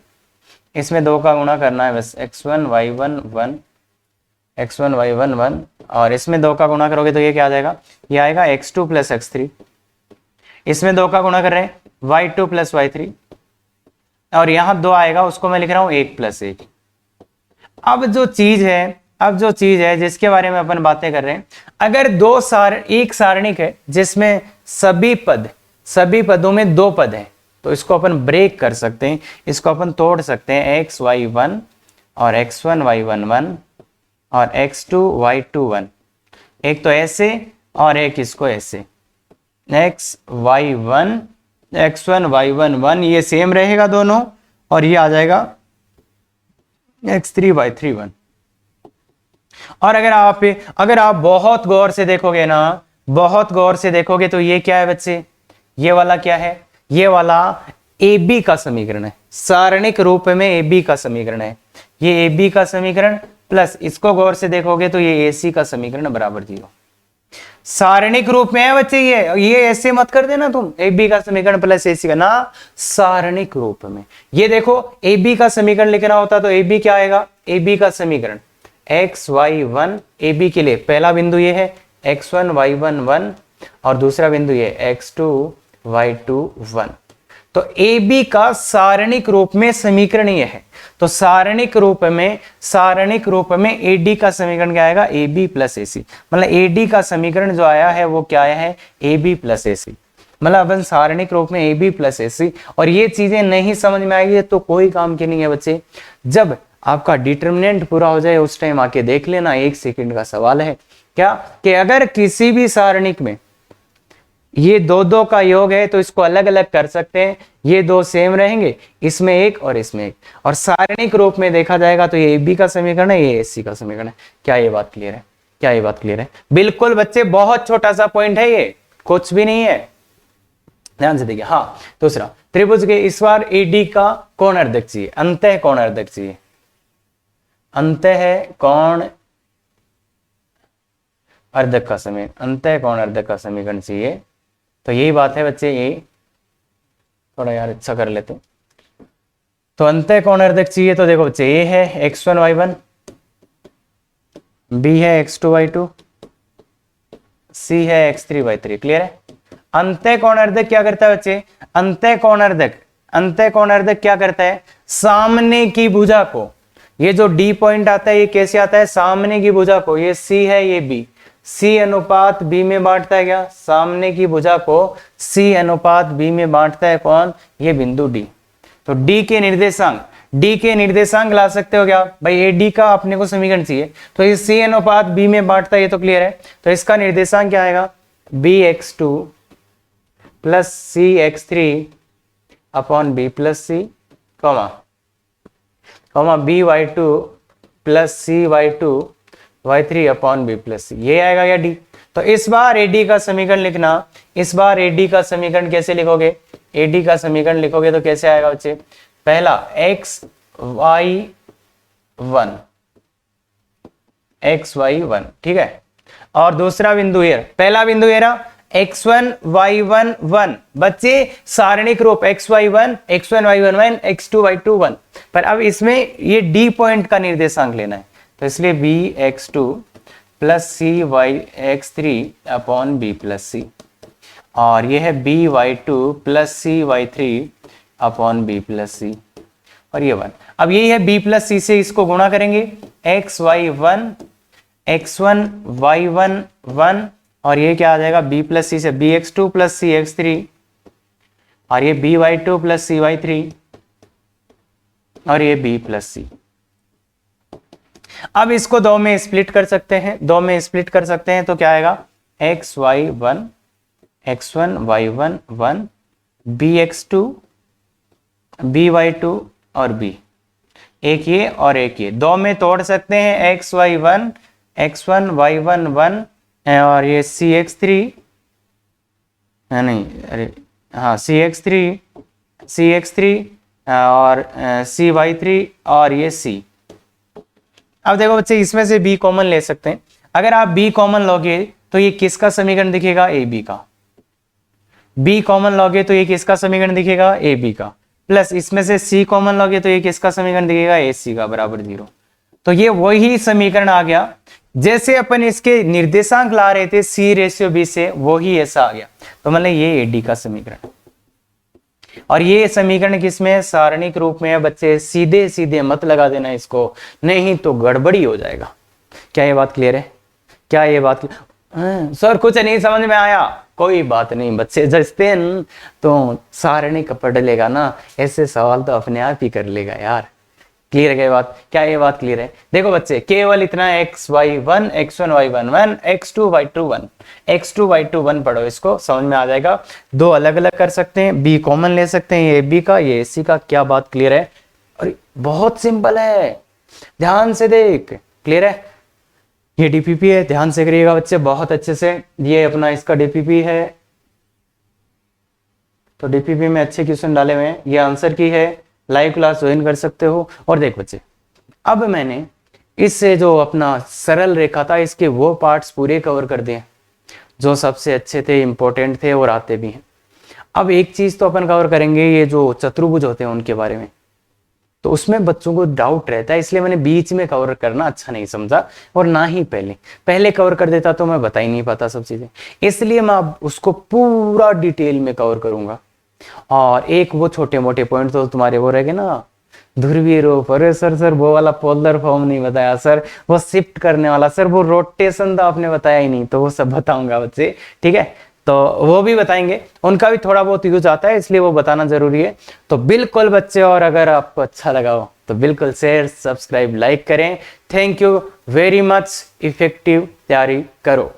इसमें 2 का गुणा करना है बस, x1 y1 1 x1 y1 1 और इसमें 2 का गुणा करोगे तो ये क्या आ जाएगा, ये आएगा x2 प्लस x3। इसमें 2 का गुणा कर रहे हैं y2 प्लस y3 और यहां 2 आएगा, उसको मैं लिख रहा हूं 1 प्लस 1। अब जो चीज है जिसके बारे में अपन बातें कर रहे हैं, अगर एक सारणिक है जिसमें सभी पदों में 2 पद हैं, तो इसको अपन ब्रेक कर सकते हैं, इसको अपन तोड़ सकते हैं। x y1 और x1 y1 1 और x2 y2 1, एक तो ऐसे और एक इसको ऐसे, x y1 x1 y1 1 ये सेम रहेगा दोनों, और ये आ जाएगा x3 y3 1। और अगर आप बहुत गौर से देखोगे तो ये क्या है बच्चे, ये वाला क्या है, ये वाला AB का समीकरण है, सारणिक रूप में AB का समीकरण है। ये AB का समीकरण प्लस इसको गौर से देखोगे तो ये AC का समीकरण बराबर 0। सारणिक रूप में है बच्चे, ये ऐसे मत कर देना तुम, AB का समीकरण प्लस AC का ना, सारणिक रूप में। ये देखो AB का समीकरण लिखना होता तो AB क्या आएगा, AB का समीकरण x y1, AB के लिए पहला बिंदु ये है x1 y1 1 और दूसरा बिंदु ये x2 y2 1। तो AB का सारणिक रूप में समीकरण ये है। तो सारणिक रूप में AD का समीकरण क्या आएगा, AB प्लस AC। मतलब AD का समीकरण जो आया है वो क्या आया है, AB प्लस AC। मतलब अपन सारणिक रूप में AB प्लस AC। और ये चीजें नहीं समझ में आएगी तो कोई काम की नहीं है बच्चे। जब आपका डिटरमिनेंट पूरा हो जाए उस टाइम आके देख लेना, 1 सेकंड का सवाल है क्या, कि अगर किसी भी सारणिक में ये दो दो का योग है तो इसको अलग अलग कर सकते हैं, ये दो सेम रहेंगे, इसमें एक और इसमें एक, और सारणिक रूप में देखा जाएगा तो ये AB का समीकरण है, ये AC का समीकरण है। क्या ये बात क्लियर है? क्या ये बात क्लियर है? बिल्कुल बच्चे, बहुत छोटा सा पॉइंट है, ये कुछ भी नहीं है, ध्यान से देखिए। हाँ, दूसरा, त्रिभुज के इस बार AD का कोण अर्धक चाहिए, अंतः कोण अर्धक चाहिए, अंतः कोण अर्धक का समीकरण, अंतः कोण अर्धक का समीकरण चाहिए। तो यही बात है बच्चे, ये थोड़ा यार अच्छा कर लेते। तो अंतः कोण अर्धक चाहिए, तो देखो बच्चे, ये है x1 y1, B है x2 y2, C है x3 y3। क्लियर है? अंतः कोण अर्धक क्या करता है बच्चे? अंतः कोण अर्धक क्या करता है? सामने की भुजा को, ये जो D पॉइंट आता है ये कैसे आता है? सामने की भुजा को, ये C है ये B, C अनुपात B में बांटता है क्या? सामने की भुजा को C अनुपात B में बांटता है कौन? ये बिंदु D। तो D के निर्देशांक ला सकते हो क्या भाई? AD का अपने को समीकरण चाहिए, तो ये C अनुपात B में बांटता है, ये तो क्लियर है। तो इसका निर्देशांक क्या आएगा? BX2 plus CX3 upon B plus C, comma BY2 plus CY2 y3 upon B plus C, ये आएगा या D? तो इस बार AD का समीकरण लिखना, इस बार AD का समीकरण कैसे लिखोगे? AD का समीकरण लिखोगे तो कैसे आएगा बच्चे? पहला xy1, ठीक है, और दूसरा बिंदु ये, पहला बिंदु ये रहा x1 y1 1, बच्चे सारणिक रूप x1 y1 1, x2 y2 1, पर अब इसमें ये D पॉइंट का निर्देशांक लेना है, तो इसलिए BX2 plus CYX3 upon B plus C, और यह है BY2 plus CY3 upon B plus C, और ये 1। अब यही है B प्लस C से इसको गुणा करेंगे, XY1 x1 y1 1, और ये क्या आ जाएगा? B प्लस C से BX2 प्लस CX3, और ये BY2 प्लस CY3, और ये B प्लस C। अब इसको दो में स्प्लिट कर सकते हैं, तो क्या आएगा? XY1 x1 y1 1, BX2 BY2 और B, एक ये और एक ये, दो में तोड़ सकते हैं, XY1 x1 y1 1, और ये CX3 नहीं, अरे हाँ, CX3 और CY3 और ये C। अब देखो बच्चे, इसमें से B कॉमन ले सकते हैं। अगर आप B कॉमन लोगे तो ये किसका समीकरण दिखेगा? AB का। B कॉमन लोगे तो ये किसका समीकरण दिखेगा? AB का। प्लस इसमें से C कॉमन लोगे तो ये किसका समीकरण दिखेगा? AC का, बराबर 0। तो ये वही समीकरण आ गया, जैसे अपन इसके निर्देशांक ला रहे थे C/B से, वही ऐसा आ गया। तो मतलब ये AD का समीकरण, और ये समीकरण किसमें है? सारणिक रूप में है बच्चे, सीधे सीधे मत लगा देना इसको, नहीं तो गड़बड़ी हो जाएगा। क्या ये बात क्लियर है? क्या ये बात सर कुछ नहीं समझ में आया? कोई बात नहीं बच्चे, जिस दिन तो सारणिक पढ़ लेगा ना, ऐसे सवाल तो अपने आप ही कर लेगा यार। क्लियर है बात? क्या ये बात क्लियर है? देखो बच्चे, केवल इतना XY1 x1 y1 1, x2 y2 1, x2 y2 1 पढ़ो, इसको समझ में आ जाएगा। दो अलग अलग कर सकते हैं, B कॉमन ले सकते हैं, ये B का ये AC का। क्या बात क्लियर है? और बहुत सिंपल है, ध्यान से देख। क्लियर है? ये DPP है, ध्यान से करिएगा बच्चे बहुत अच्छे से। ये अपना इसका DPP है, तो DPP में अच्छे क्वेश्चन डाले हुए हैं। ये आंसर की है, लाइव क्लास ज्वाइन कर सकते हो। और देख बच्चे, अब मैंने इससे जो अपना सरल रेखा था, इसके वो पार्ट्स पूरे कवर कर दिए जो सबसे अच्छे थे, इंपॉर्टेंट थे और आते भी हैं। अब एक चीज तो अपन कवर करेंगे, ये जो चतुर्भुज होते हैं उनके बारे में। तो उसमें बच्चों को डाउट रहता है, इसलिए मैंने बीच में कवर करना अच्छा नहीं समझा, और ना ही पहले कवर कर देता तो मैं बता ही नहीं पाता सब चीजें। इसलिए मैं अब उसको पूरा डिटेल में कवर करूंगा। और एक वो छोटे मोटे पॉइंट तो तुम्हारे वो रहेंगे ना, ध्रुवीय रूप, अरे सर वो वाला पोलर फॉर्म नहीं बताया सर, वो शिफ्ट करने वाला सर, वो रोटेशन तो आपने बताया ही नहीं, तो वो सब बताऊंगा बच्चे। ठीक है, तो वो भी बताएंगे, उनका भी थोड़ा बहुत यूज आता है, इसलिए वो बताना जरूरी है। तो बिल्कुल बच्चे, और अगर आपको अच्छा लगा हो तो बिल्कुल शेयर, सब्सक्राइब, लाइक करें। Thank you very much. Effective तैयारी करो।